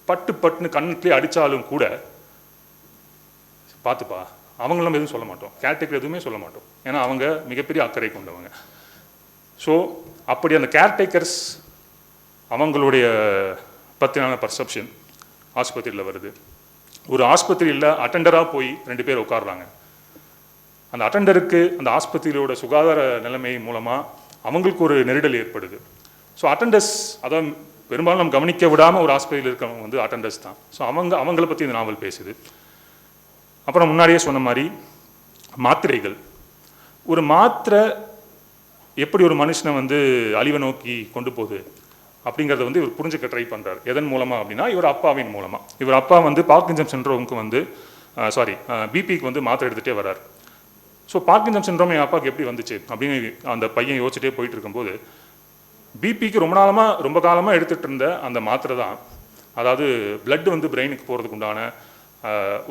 [SPEAKER 2] பட்டுன்னு கண்ணுலேயே அடித்தாலும் கூட பார்த்துப்பா, அவங்களும் எதுவும் சொல்ல மாட்டோம், கேர்டேக்கர் எதுவுமே சொல்ல மாட்டோம், ஏன்னா அவங்க மிகப்பெரிய அக்கறை கொண்டவங்க. ஸோ அப்படி அந்த கேர்டேக்கர்ஸ் அவங்களுடைய பற்றின பர்செப்ஷன் ஆஸ்பத்திரியில் வருது. ஒரு ஆஸ்பத்திரியில் அட்டெண்டராக போய் 2 பேர் உட்காடுறாங்க. அந்த அட்டெண்டருக்கு அந்த ஆஸ்பத்திரியோட சுகாதார நிலைமை மூலமாக அவங்களுக்கு ஒரு நெருடல் ஏற்படுது. ஸோ அட்டெண்டர்ஸ், அதாவது பெரும்பாலும் நம்ம கவனிக்க விடாமல் ஒரு ஆஸ்பத்திரியில் இருக்கிறவங்க வந்து அட்டெண்டர்ஸ் தான். ஸோ அவங்கள பற்றி இந்த நாவல் பேசுது. அப்புறம் முன்னாடியே சொன்ன மாதிரி மாத்திரைகள், ஒரு மாத்திரை எப்படி ஒரு மனுஷனை வந்து அழிவை நோக்கி கொண்டு போகுது அப்படிங்கிறத வந்து இவர் புரிஞ்சுக்க ட்ரை பண்ணுறாரு. எதன் மூலமாக அப்படின்னா இவர் அப்பாவின் மூலமாக. இவர் அப்பா வந்து பார்க்கின்சன் சிண்ட்ரோமுக்கு வந்து பிபிக்கு வந்து மாத்திரை எடுத்துகிட்டே வர்றார். ஸோ பார்க்கின்சன் சிண்ட்ரோம் என் அப்பாவுக்கு எப்படி வந்துச்சு அப்படின்னு அந்த பையன் யோசிச்சுட்டே போயிட்டு இருக்கும்போது பிபிக்கு ரொம்ப காலமாக எடுத்துகிட்டு இருந்த அந்த மாத்திரை தான், அதாவது பிளட் வந்து பிரெயினுக்கு போகிறதுக்கு உண்டான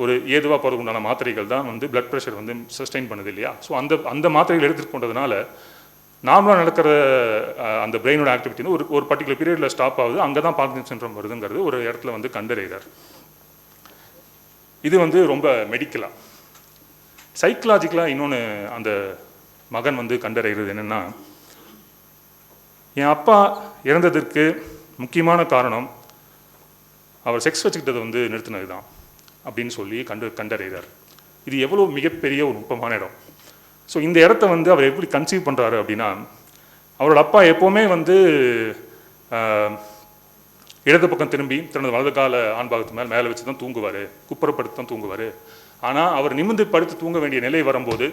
[SPEAKER 2] ஒரு ஏதுவாக போகிறதுக்கு உண்டான மாத்திரைகள் தான் வந்து பிளட் ப்ரெஷர் வந்து சஸ்டெயின் பண்ணுது இல்லையா. ஸோ அந்த மாத்திரைகள் எடுத்துக்கொண்டதுனால நார்மலாக நடக்கிற அந்த பிரெயினோட ஆக்டிவிட்டி வந்து ஒரு பர்டிகுலர் பீரியடில் ஸ்டாப் ஆகுது. அங்கே தான் பார்க்கின்சன் சிண்ட்ரோம் வருதுங்கிறது ஒரு இடத்துல வந்து கண்டறிகிறார். இது வந்து ரொம்ப மெடிக்கலாக. சைக்கலாஜிக்கலாக இன்னொன்று அந்த மகன் வந்து கண்டறிகிறது என்னென்னா, என் அப்பா இறந்ததற்கு முக்கியமான காரணம் அவர் செக்ஸ் வச்சுக்கிட்டதை வந்து நிறுத்தினது தான் அப்படின்னு சொல்லி கண்டறிகிறார். இது எவ்வளோ மிகப்பெரிய ஒரு நுட்பமான இடம். ஸோ இந்த இடத்த வந்து அவர் எப்படி கன்சீவ் பண்ணுறாரு அப்படின்னா, அவரோட அப்பா எப்போவுமே வந்து இடது பக்கம் திரும்பி தனது வலது கால ஆண் பாகத்து மேலே வச்சு தான் தூங்குவார், குப்புறப்படுத்தி தான் தூங்குவார். ஆனால் அவர் நிமிர்ந்து படுத்து தூங்க வேண்டிய நிலை வரும்போது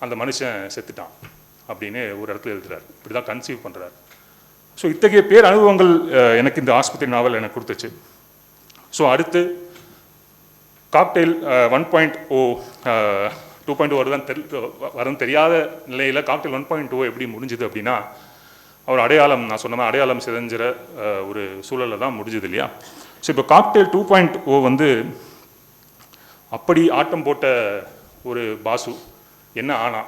[SPEAKER 2] அந்த மனுஷன் செத்துட்டான் அப்படின்னு ஒரு இடத்துல எழுதுறாரு. இப்படி தான் கன்சீவ் பண்ணுறாரு. ஸோ இத்தகைய பேர் அனுபவங்கள் எனக்கு இந்த ஆஸ்பத்திரி நாவல் எனக்கு கொடுத்துச்சு. ஸோ அடுத்து காக்டெயில் 1.0 2.0 வருதுன்னு தெரியாத நிலையில் காக்டெயில் 1.0 எப்படி முடிஞ்சுது அப்படின்னா, அவர் அடையாளம், நான் சொன்ன மாதிரி அடையாளம் சிதைஞ்சிற ஒரு சூழலில் தான் முடிஞ்சது இல்லையா. ஸோ இப்போ காக்டெயில் 2.0 வந்து அப்படி ஆட்டம் போட்ட ஒரு பாசு என்ன ஆனா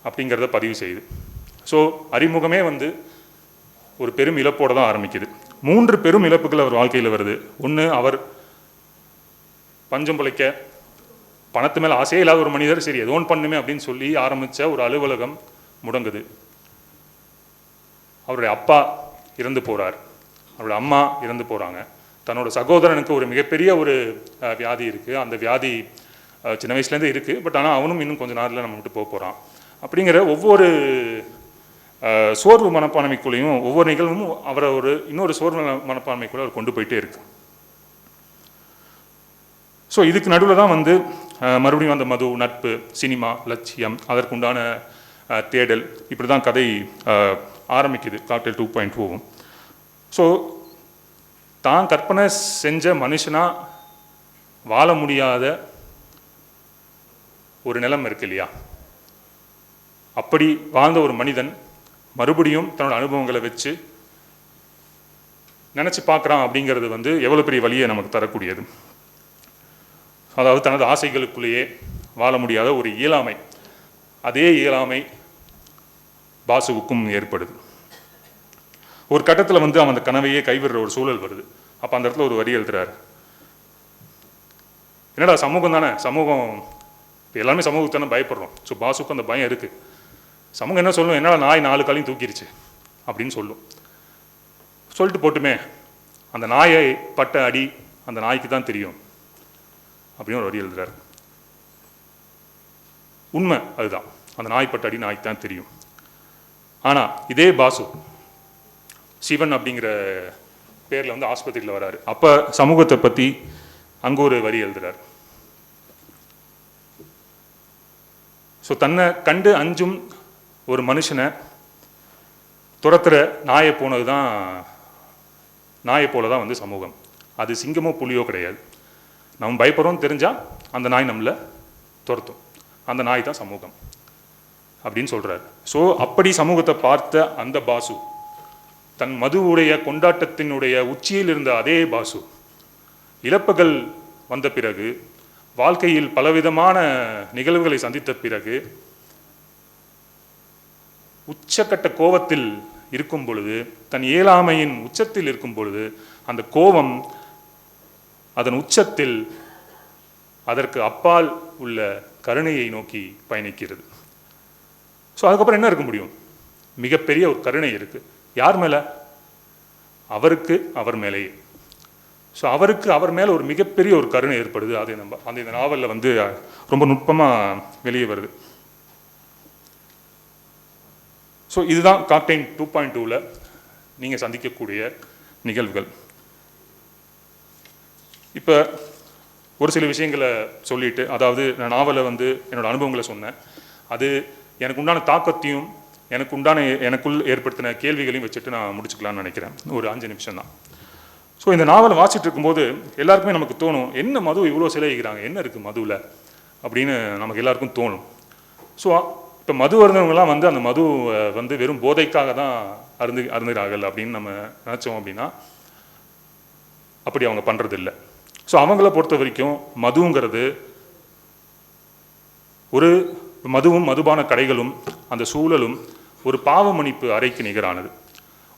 [SPEAKER 2] அப்படிங்கிறத பதிவு செய்யுது. ஸோ அறிமுகமே வந்து ஒரு பெரும் இழப்போடு தான் ஆரம்பிக்குது. 3 பெரும் இழப்புகள் அவர் வாழ்க்கையில் வருது. ஒன்று, அவர் பஞ்சம் பிழைக்க பணத்து மேலே ஆசையே இல்லாத ஒரு மனிதர், சரி ஏதோ ஒன்று பண்ணுமே அப்படின்னு சொல்லி ஆரம்பித்த ஒரு அலுவலகம் முடங்குது. அவருடைய அப்பா இறந்து போகிறார், அவருடைய அம்மா இறந்து போகிறாங்க, தன்னோட சகோதரனுக்கு ஒரு மிகப்பெரிய ஒரு வியாதி இருக்குது. அந்த வியாதி சின்ன வயசுலேருந்தே இருக்குது, பட் ஆனால் அவனும் இன்னும் கொஞ்சம் நாளில் நம்ம விட்டு போகிறான். அப்படிங்கிற ஒவ்வொரு சோர்வு மனப்பான்மைக்குள்ளேயும் ஒவ்வொரு நிகழ்வும் அவரை இன்னொரு சோர்வு மனப்பான்மைக்குள்ளே அவர் கொண்டு போயிட்டே இருக்கு. ஸோ இதுக்கு நடுவில் தான் வந்து மறுபடியும் அந்த மது, நட்பு, சினிமா, லட்சியம், அதற்குண்டான தேடல், இப்படி தான் கதை ஆரம்பிக்குது காக்டெயில் 2.0. ஸோ தான் கற்பனை செஞ்ச மனுஷனாக வாழ முடியாத ஒரு நிலைமை இருக்கு இல்லையா, அப்படி வாழ்ந்த ஒரு மனிதன் மறுபடியும் தன்னோட அனுபவங்களை வச்சு நினச்சி பார்க்குறான் அப்படிங்கிறது வந்து எவ்வளோ பெரிய வழியை நமக்கு தரக்கூடியது. அதாவது தனது ஆசைகளுக்குள்ளேயே வாழ முடியாத ஒரு இயலாமை, அதே இயலாமை பாசுவுக்கும் ஏற்படுது. ஒரு கட்டத்தில் வந்து அவன் அந்த கனவையே கைவிடுற ஒரு சூழல் வருது. அப்போ அந்த இடத்துல ஒரு வரி எழுதுறாரு, என்னடா சமூகம் தானே, சமூகம் இப்போ எல்லாருமே சமூகத்தானே பயப்படுறோம். ஸோ பாசுக்கும் அந்த பயம் இருக்குது. சமூகம் என்ன சொல்லும், என்னடா நாய் 4 காலையும் தூக்கிடுச்சு அப்படின்னு சொல்லும். சொல்லிட்டு போட்டுமே, அந்த நாயை பட்ட அடி அந்த நாய்க்கு தான் தெரியும் அப்படின்னு ஒரு வரி எழுதுறாரு. உண்மை அதுதான், அந்த நாய் பட்ட அடி நாய்க்கு தான் தெரியும். ஆனால் இதே பாசு சிவன் அப்படிங்கிற பேரில் வந்து ஆஸ்பத்திரியில் வராரு. அப்போ சமூகத்தை பற்றி அங்கே ஒரு வரி எழுதுறாரு. ஸோ தன்னை கண்டு அஞ்சும் ஒரு மனுஷனை துரத்துற நாயை போல தான் வந்து சமூகம். அது சிங்கமோ புலியோ கிடையாது. நம்ம பயப்படுறோம் தெரிஞ்சால் அந்த நாய் நம்மளை துரத்தும், அந்த நாய் தான் சமூகம் அப்படின்னு சொல்கிறார். ஸோ அப்படி சமூகத்தை பார்த்த அந்த பாசு, தன் மதுவுடைய கொண்டாட்டத்தினுடைய உச்சியில் இருந்த அதே பாசு, இழப்புகள் வந்த பிறகு, வாழ்க்கையில் பலவிதமான நிகழ்வுகளை சந்தித்த பிறகு, உச்சக்கட்ட கோபத்தில் இருக்கும் பொழுது, தன் இயலாமையின் உச்சத்தில் இருக்கும் பொழுது, அந்த கோபம் அதன் உச்சத்தில் அதற்கு அப்பால் உள்ள கருணையை நோக்கி பயணிக்கிறது. ஸோ அதுக்கப்புறம் என்ன இருக்க முடியும்? மிகப்பெரிய ஒரு கருணை இருக்குது. யார் மேலே? அவருக்கு அவர் மேலேயே. ஸோ அவருக்கு அவர் மேலே ஒரு மிகப்பெரிய ஒரு கருணை ஏற்படுது. அது அந்த இந்த நாவலில் வந்து ரொம்ப நுட்பமாக வெளியே வருது. ஸோ இதுதான் காக்டெயில் 2.0 நீங்கள் சந்திக்கக்கூடிய நிகழ்வுகள். இப்போ ஒரு சில விஷயங்களை சொல்லிட்டு, அதாவது நான் நாவலை வந்து என்னோடய அனுபவங்களை சொன்னேன். அது எனக்கு உண்டான தாக்கத்தையும் எனக்குள் ஏற்படுத்தின கேள்விகளையும் வச்சுட்டு நான் முடிச்சுக்கலான்னு நினைக்கிறேன். ஒரு 5 நிமிஷம் தான். ஸோ இந்த நாவலை வாசிட்டு இருக்கும்போது எல்லாருக்குமே நமக்கு தோணும், என்ன மது இவ்வளோ சிலைகிறாங்க, என்ன இருக்குது மதுவில் அப்படின்னு நமக்கு எல்லாருக்கும் தோணும். ஸோ இப்போ மது அருந்தவங்களாம் வந்து அந்த மது வந்து வெறும் போதைக்காக தான் அருந்துகிறார்கள் அப்படின்னு நம்ம நினச்சோம் அப்படின்னா அப்படி அவங்க பண்ணுறது இல்லை. ஸோ அவங்கள பொறுத்த வரைக்கும் மதுங்கிறது ஒரு மதுவும் மதுபான கடைகளும் அந்த சூழலும் ஒரு பாவ மன்னிப்பு அறைக்கு நிகரானது,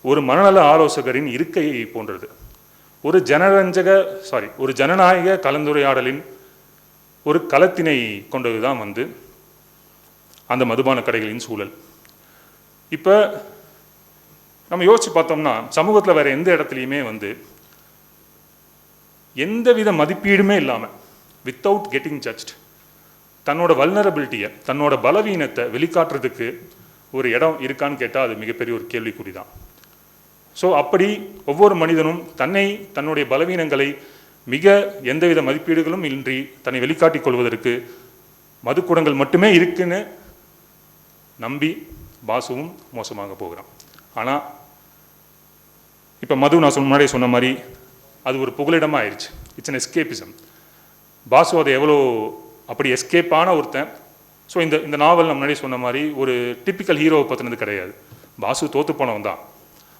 [SPEAKER 2] ஒரு மனநல ஆலோசகரின் இருக்கையை போன்றது, ஒரு ஒரு ஜனநாயக கலந்துரையாடலின் ஒரு களத்தினை கொண்டது தான் வந்து அந்த மதுபான கடைகளின் சூழல். இப்போ நம்ம யோசிச்சு பார்த்தோம்னா சமூகத்தில் வேற எந்த இடத்துலையுமே வந்து எந்தவித மதிப்பீடுமே இல்லாமல் வித்தவுட் கெட்டிங் ஜட்ஜ்ட் தன்னோட வல்னரபிலிட்டியை, தன்னோட பலவீனத்தை வெளிக்காட்டுறதுக்கு ஒரு இடம் இருக்கான்னு கேட்டால் அது மிகப்பெரிய ஒரு கேள்விக்குறி தான். ஸோ அப்படி ஒவ்வொரு மனிதனும் தன்னுடைய பலவீனங்களை மிக எந்தவித மதிப்பீடுகளும் இன்றி தன்னை வெளிக்காட்டிக் கொள்வதற்கு மதுக்குடங்கள் மட்டுமே இருக்குன்னு நம்பி பாசுவும் மோசமாக போகிறான். ஆனால் இப்போ மது நான் முன்னாடியே சொன்ன மாதிரி அது ஒரு புகலிடமாக ஆயிடுச்சு. It's an escapism. பாசு அதை எவ்வளோ அப்படி எஸ்கேப்பான ஒருத்தன். ஸோ இந்த நாவல் நம்ம முன்னாடி சொன்ன மாதிரி ஒரு டிப்பிக்கல் ஹீரோவை பற்றினது கிடையாது. பாசு தோற்று போனவன் தான்.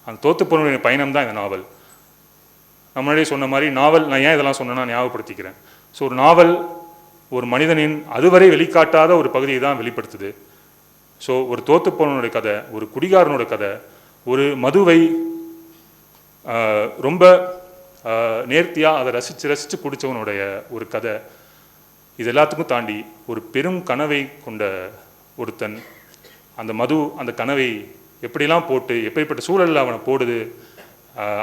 [SPEAKER 2] அந்த தோற்று போனவனுடைய பயணம் தான் இந்த நாவல். நம்ம முன்னாடியே சொன்ன மாதிரி நாவல், நான் ஏன் இதெல்லாம் சொன்னேன்னா ஞாபகப்படுத்திக்கிறேன். ஸோ ஒரு நாவல் ஒரு மனிதனின் அதுவரை வெளிக்காட்டாத ஒரு பகுதியை தான் வெளிப்படுத்துது. ஸோ ஒரு தோற்று போனவனுடைய கதை, ஒரு குடிகாரனோட கதை, ஒரு மதுவை ரொம்ப நேர்த்தியாக அதை ரசித்து குடித்தவனுடைய ஒரு கதை, இது எல்லாத்துக்கும் தாண்டி ஒரு பெரும் கனவை கொண்ட ஒருத்தன் அந்த கனவை எப்படிலாம் போட்டு எப்படிப்பட்ட சூழலில் அவனை போடுது,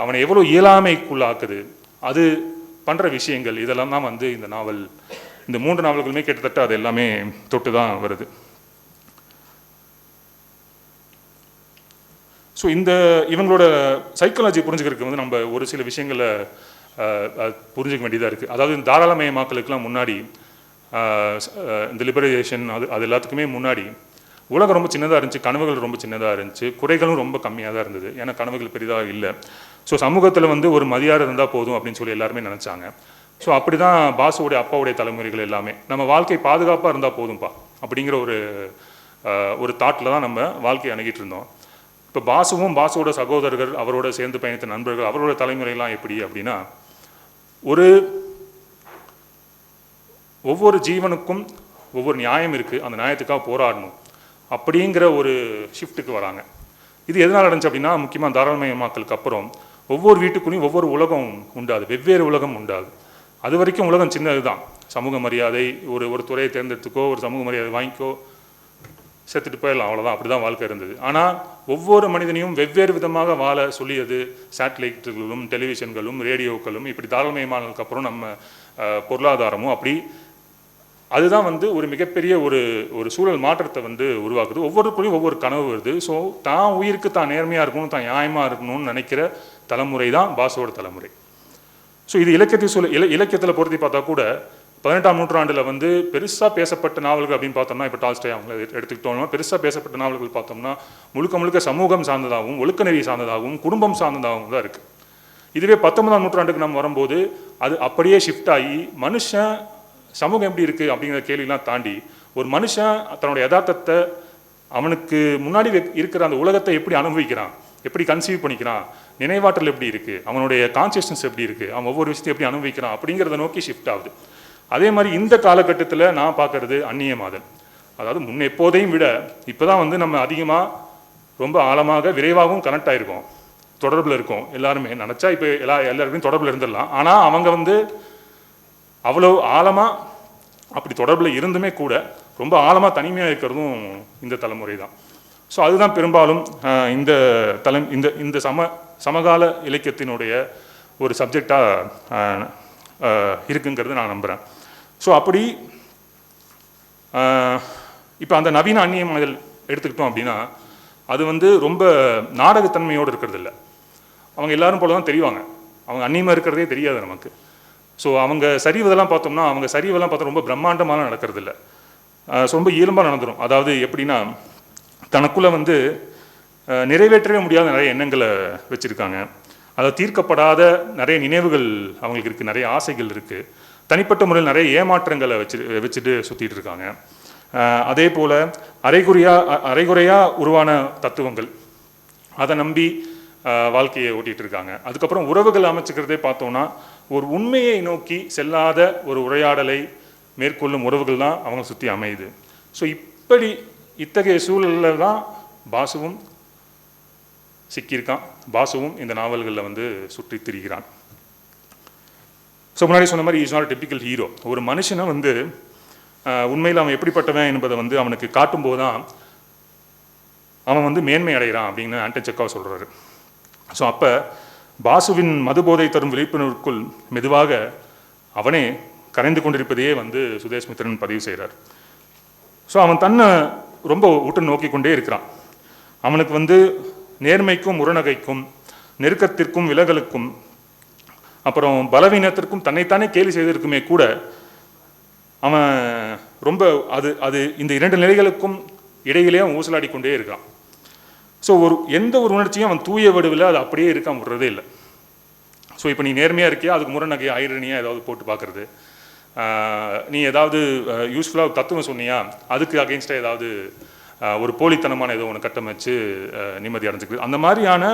[SPEAKER 2] அவனை எவ்வளோ இயலாமைக்குள்ளாக்குது, அது பண்ணுற விஷயங்கள், இதெல்லாம் தான் வந்து இந்த நாவல், இந்த 3 நாவல்களுமே கிட்டத்தட்ட அது எல்லாமே தொட்டு தான் வருது. ஸோ இவங்களோட சைக்காலஜி புரிஞ்சுக்கிறதுக்கு வந்து நம்ம ஒரு சில விஷயங்களை புரிஞ்சுக்க வேண்டியதாக இருக்குது. அதாவது இந்த தாராளமயமாக்கலுக்கெல்லாம் முன்னாடி, இந்த லிபரலைசேஷன் அது எல்லாத்துக்குமே முன்னாடி உலகம் ரொம்ப சின்னதாக இருந்துச்சு, கனவுகள் ரொம்ப சின்னதாக இருந்துச்சு, குறைகளும் ரொம்ப கம்மியாக தான் இருந்தது. ஏன்னா கனவுகள் பெரிதாக இல்லை. ஸோ சமூகத்தில் வந்து ஒரு மரியாதை இருந்தால் போதும் அப்படின்னு சொல்லி எல்லாருமே நினச்சாங்க. ஸோ அப்படி தான் பாசுவோடைய அப்பாவுடைய தலைமுறைகள் எல்லாமே நம்ம வாழ்க்கை பாதுகாப்பாக இருந்தால் போதும்ப்பா அப்படிங்கிற ஒரு தாட்டில் தான் நம்ம வாழ்க்கையை அணுகிட்டு இருந்தோம். இப்போ பாசுவும் பாசுவோட சகோதரர்கள், அவரோட சேர்ந்து பயணித்த நண்பர்கள், அவரோட தலைமுறையெல்லாம் எப்படி அப்படின்னா, ஒவ்வொரு ஜீவனுக்கும் ஒவ்வொரு நியாயம் இருக்குது, அந்த நியாயத்துக்காக போராடணும் அப்படிங்கிற ஒரு ஷிஃப்ட்டுக்கு வராங்க. இது எதனால் நடந்துச்சு அப்படின்னா, முக்கியமாக தாராளமயமாக்கலுக்கு அப்புறம் ஒவ்வொரு வீட்டுக்குள்ளேயும் ஒவ்வொரு உலகம் உண்டாது, வெவ்வேறு உலகம் உண்டாது. அது வரைக்கும் உலகம் சின்னது தான். சமூக மரியாதை, ஒரு துறையை தேர்ந்தெடுத்துக்கோ, ஒரு சமூக மரியாதை வாங்கிக்கோ, செத்துட்டு போயிடலாம், அவ்வளோதான். அப்படி தான் வாழ்க்கை இருந்தது. ஆனால் ஒவ்வொரு மனிதனையும் வெவ்வேறு விதமாக வாழ சொல்லியது சேட்டலைட்டுகளும் டெலிவிஷன்களும் ரேடியோக்களும். இப்படி தாராளமயமானதுக்கு அப்புறம் நம்ம பொருளாதாரமும் அப்படி அதுதான் வந்து ஒரு மிகப்பெரிய ஒரு சூழல் மாற்றத்தை வந்து உருவாக்குது. ஒவ்வொருக்குள்ளேயும் ஒவ்வொரு கனவு வருது. ஸோ தான் உயிருக்கு தான் நேர்மையாக இருக்கணும், தான் நியாயமாக இருக்கணும்னு நினைக்கிற தலைமுறை தான் பாசுவோட தலைமுறை. ஸோ இது இலக்கியத்தில் பொருத்தி பார்த்தா கூட 18ஆம் நூற்றாண்டில் வந்து பெருசாக பேசப்பட்ட நாவல்கள் அப்படின்னு பார்த்தோம்னா, இப்போ டால்ஸ்டாய் அவங்கள எடுத்துக்கிட்டோம்னா, பெருசாக பேசப்பட்ட நாவல்கள் பார்த்தோம்னா முழுக்க சமூகம் சார்ந்ததாகவும் ஒழுக்கநெறி சார்ந்ததாகவும் குடும்பம் சார்ந்ததாகவும் தான் இருக்குது. இதுவே 19ஆம் நூற்றாண்டுக்கு நம்ம வரும்போது அது அப்படியே ஷிஃப்ட் ஆகி மனுஷன் சமூகம் எப்படி இருக்குது அப்படிங்கிற கேள்வியெல்லாம் தாண்டி ஒரு மனுஷன் தன்னுடைய யதார்த்தத்தை, அவனுக்கு முன்னாடி இருக்கிற அந்த உலகத்தை எப்படி அனுபவிக்கிறான், எப்படி கன்சீவ் பண்ணிக்கிறான், நினைவாற்றல் எப்படி இருக்குது, அவனுடைய கான்சியஸ்னஸ் எப்படி இருக்குது, அவன் ஒவ்வொரு விஷயத்தையும் எப்படி அனுபவிக்கிறான் அப்படிங்கிறத நோக்கி ஷிஃப்ட் ஆகுது. அதே மாதிரி இந்த காலகட்டத்தில் நான் பார்க்குறது அந்நியமாதல். அதாவது முன்ன எப்போதையும் விட இப்போ தான் வந்து நம்ம அதிகமாக ரொம்ப ஆழமாக விரைவாகவும் கனெக்ட் ஆகிருக்கோம், தொடர்பில் இருக்கோம். எல்லாருமே நினச்சா இப்போ எல்லாருக்கும் தொடர்பில் இருந்துடலாம். ஆனால் அவங்க வந்து அவ்வளோ ஆழமாக அப்படி தொடர்பில் இருந்துமே கூட ரொம்ப ஆழமாக தனிமையாக இருக்கிறதும் இந்த தலைமுறை தான். ஸோ அதுதான் பெரும்பாலும் இந்த சமகால இலக்கியத்தினுடைய ஒரு சப்ஜெக்டாக இருக்குங்கிறது நான் நம்புகிறேன். ஸோ அப்படி இப்போ அந்த நவீன அந்நியமாதல் எடுத்துக்கிட்டோம் அப்படின்னா அது வந்து ரொம்ப நாடகத்தன்மையோடு இருக்கிறது இல்லை. அவங்க எல்லாரும் போல தான் தெரிவாங்க, அவங்க அந்நியமாக இருக்கிறதே தெரியாது நமக்கு. ஸோ அவங்க சரிவதெல்லாம் பார்த்தா ரொம்ப பிரம்மாண்டமாக நடக்கிறது இல்லை, ரொம்ப இயல்பாக நடந்துடும். அதாவது எப்படின்னா, தனக்குள்ளே வந்து நிறைவேற்றவே முடியாத நிறைய எண்ணங்களை வச்சுருக்காங்க, அதை தீர்க்கப்படாத நிறைய நினைவுகள் அவங்களுக்கு இருக்குது, நிறைய ஆசைகள் இருக்குது, தனிப்பட்ட முறையில் நிறைய ஏமாற்றங்களை வச்சுட்டு சுற்றிட்டு இருக்காங்க. அதே போல் அரைகுறையாக உருவான தத்துவங்கள், அதை நம்பி வாழ்க்கையை ஓட்டிகிட்டு இருக்காங்க. அதுக்கப்புறம் உறவுகள் அமைச்சுக்கிறதே பார்த்தோன்னா ஒரு உண்மையை நோக்கி செல்லாத ஒரு உரையாடலை மேற்கொள்ளும் உறவுகள் தான் அவங்க சுற்றி அமையுது. ஸோ இத்தகைய சூழலில் தான் பாசுவும் சிக்கியிருக்கான். பாசுவும் இந்த நாவல்களில் வந்து சுற்றி திரிகிறான். ஸோ முன்னாடி சொன்ன மாதிரி இஸ் நாட் டிப்பிக்கல் ஹீரோ. ஒரு மனுஷனை வந்து உண்மையில் அவன் எப்படிப்பட்டவன் என்பதை வந்து அவனுக்கு காட்டும்போது தான் அவன் வந்து மேன்மை அடைகிறான் அப்படின்னு ஆண்டன் செக்காவ் சொல்கிறாரு. ஸோ அப்போ பாசுவின் மதுபோதை தரும் விழிப்புணர்வுக்குள் மெதுவாக அவனே கரைந்து கொண்டிருப்பதையே வந்து சுதேஷ் மித்ரன் பதிவு செய்கிறார். ஸோ அவன் தன்னை ரொம்ப உற்று நோக்கி கொண்டே இருக்கிறான். அவனுக்கு வந்து நேர்மைக்கும் முரணகைக்கும் நெருக்கத்திற்கும் விலகலுக்கும் அப்புறம் பலவீனத்திற்கும் தன்னைத்தானே கேலி செய்திருக்குமே கூட அவன் ரொம்ப அது இந்த இரண்டு நிலைகளுக்கும் இடையிலே அவன் ஊசலாடி கொண்டே இருக்கான். ஸோ எந்த ஒரு உணர்ச்சியும் அவன் தூய வடிவில் அது அப்படியே இருக்கான் விடுறதே இல்லை. ஸோ இப்போ நீ நேர்மையாக இருக்கியா, அதுக்கு முரணகை ஐரணியாக ஏதாவது போட்டு பார்க்குறது, நீ ஏதாவது யூஸ்ஃபுல்லாக தத்துவம் சொன்னியா அதுக்கு அகெயின்ஸ்டாக ஏதாவது ஒரு போலித்தனமான ஏதோ ஒன்று கட்டமைச்சு நிம்மதி அடைஞ்சிக்கிறது, அந்த மாதிரியான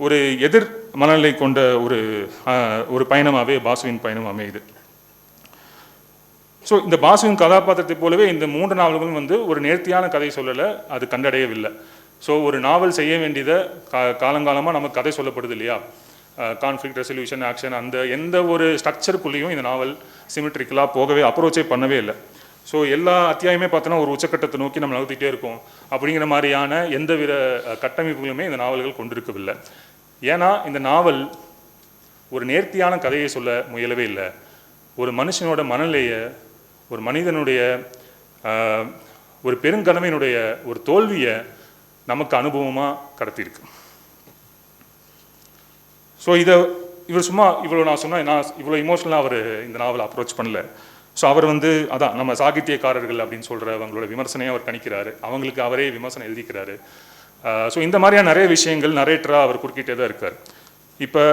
[SPEAKER 2] ஒரு எதிர் மனநிலை கொண்ட ஒரு பயணமாகவே பாசுவின் பயணம் அமையுது. ஸோ இந்த பாசுவின் கதாபாத்திரத்தை போலவே இந்த 3 நாவல்களும் வந்து ஒரு நேர்த்தியான கதை சொல்லலை, அது கண்டடையவில்லை. ஸோ ஒரு நாவல் செய்ய வேண்டியதை காலங்காலமாக நமக்கு கதை சொல்லப்படுது இல்லையா, கான்ஃப்ளிக்ட் ரெசல்யூஷன் ஆக்ஷன், அந்த எந்த ஒரு ஸ்ட்ரக்சருக்குள்ளேயும் இந்த நாவல் சிமெட்ரிக்கலாக போகவே அப்ரோச்சே பண்ணவே இல்லை. ஸோ எல்லா அத்தியாயமே பார்த்தோன்னா ஒரு உச்சக்கட்டத்தை நோக்கி நம்ம நகர்த்திட்டே இருக்கோம் அப்படிங்கிற மாதிரியான எந்தவித கட்டமைப்புகளுமே இந்த நாவல்கள் கொண்டிருக்கவில்லை. ஏன்னா இந்த நாவல் ஒரு நேர்த்தியான கதையை சொல்ல முயலவே இல்லை. ஒரு மனுஷனோட மனநிலையை, ஒரு மனிதனுடைய ஒரு பெருங்கனவினுடைய ஒரு தோல்வியை நமக்கு அனுபவமாக கடத்தியிருக்கு. ஸோ இவர் சும்மா நான் சொன்னேன், இவ்வளோ இமோஷனலாக அவர் இந்த நாவலை அப்ரோச் பண்ணல. ஸோ அவர் வந்து அதான் நம்ம சாகித்யக்காரர்கள் அப்படின்னு சொல்கிற அவங்களோட விமர்சனையை அவர் கணிக்கிறாரு, அவங்களுக்கு அவரே விமர்சனம் எழுதிக்கிறாரு. ஸோ இந்த மாதிரியான நிறைய விஷயங்கள் நரேட்டராக அவர் குறுக்கிட்டே தான் இருக்கார். இப்போ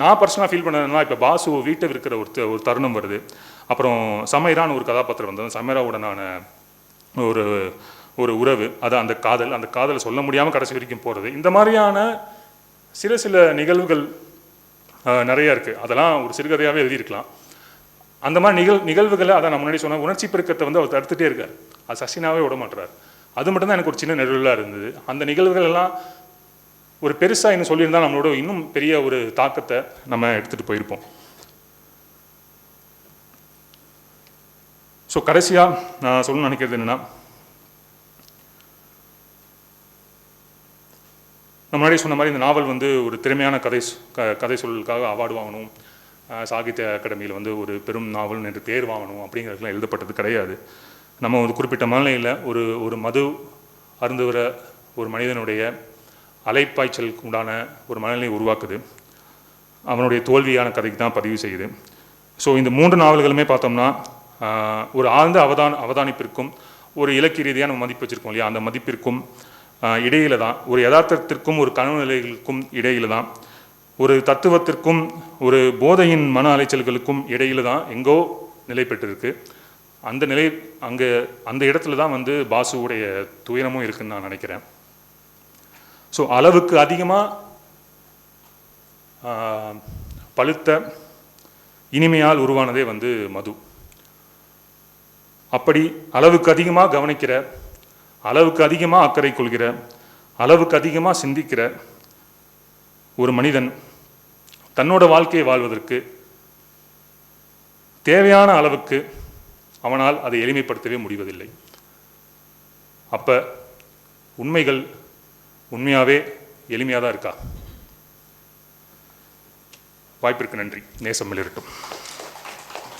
[SPEAKER 2] நான் பர்சனலாக ஃபீல் பண்ணதுன்னா, இப்போ பாசு வீட்டை இருக்கிற ஒரு தருணம் வருது. அப்புறம் சமைரான்னு ஒரு கதாபாத்திரம் வந்தது, சமைராவுடனான ஒரு உறவு, அது அந்த காதலை சொல்ல முடியாமல் கடைசி வரைக்கும் போகிறது. இந்த மாதிரியான சில நிகழ்வுகள் நிறையா இருக்குது. அதெல்லாம் ஒரு சிறுகதையாகவே எழுதியிருக்கலாம். அந்த மாதிரி நிகழ்வுகளை அதான் நான் முன்னாடி சொன்ன உணர்ச்சி பெருக்கத்தை வந்து அவர் தடுத்துட்டே இருக்கார், அது சசினாவே விட மாட்டுறார். அது மட்டும்தான் எனக்கு ஒரு சின்ன நெருவலாக இருந்தது. அந்த நிகழ்வுகள் எல்லாம் ஒரு பெருசாக இன்னும் சொல்லியிருந்தால் நம்மளோட இன்னும் பெரிய ஒரு தாக்கத்தை நம்ம எடுத்துகிட்டு போயிருப்போம். ஸோ கடைசியாக நான் சொல்லணும்னு நினைக்கிறது என்னென்னா, நம்ம முன்னாடி சொன்ன மாதிரி இந்த நாவல் வந்து ஒரு திறமையான கதை சொல்லலுக்காக அவார்டு வாங்கணும், சாகித்ய அகாடமியில் வந்து ஒரு பெரும் நாவல் என்று பேர் வாங்கணும் அப்படிங்கிறதுலாம் எழுதப்பட்டது கிடையாது. நம்ம ஒரு குறிப்பிட்ட மனநிலையில் ஒரு மது அருந்துகிற ஒரு மனிதனுடைய அலைப்பாய்ச்சலுக்கு உண்டான ஒரு மனநிலையை உருவாக்குது, அவனுடைய தோல்வியான கதைக்கு தான் பதிவு செய்யுது. ஸோ இந்த 3 நாவல்களுமே பார்த்தோம்னா ஒரு ஆழ்ந்த அவதானிப்பிற்கும் ஒரு இலக்கிய ரீதியான மதிப்பு வச்சுருக்கோம் இல்லையா, அந்த மதிப்பிற்கும் இடையில தான், ஒரு யதார்த்தத்திற்கும் ஒரு கனவு நிலைகளுக்கும் இடையில தான், ஒரு தத்துவத்திற்கும் ஒரு போதையின் மன அலைச்சல்களுக்கும் இடையில தான் எங்கோ நிலை பெற்றிருக்கு. அந்த நிலை அந்த இடத்துல தான் வந்து பாசுவுடைய துயரமும் இருக்குன்னு நான் நினைக்கிறேன். ஸோ அளவுக்கு அதிகமாக பழுத்த இனிமையால் உருவானதே வந்து மது. அப்படி அளவுக்கு அதிகமாக கவனிக்கிற, அளவுக்கு அதிகமாக அக்கறை கொள்கிற, அளவுக்கு அதிகமாக சிந்திக்கிற ஒரு மனிதன் தன்னோட வாழ்க்கையை வாழ்வதற்கு தேவையான அளவுக்கு அவனால் அதை எளிமைப்படுத்தவே முடிவதில்லை. அப்போ உண்மைகள் உண்மையாகவே எளிமையாக தான் இருக்கா? வாய்ப்பிற்கு நன்றி. நேசம் இருக்கட்டும்.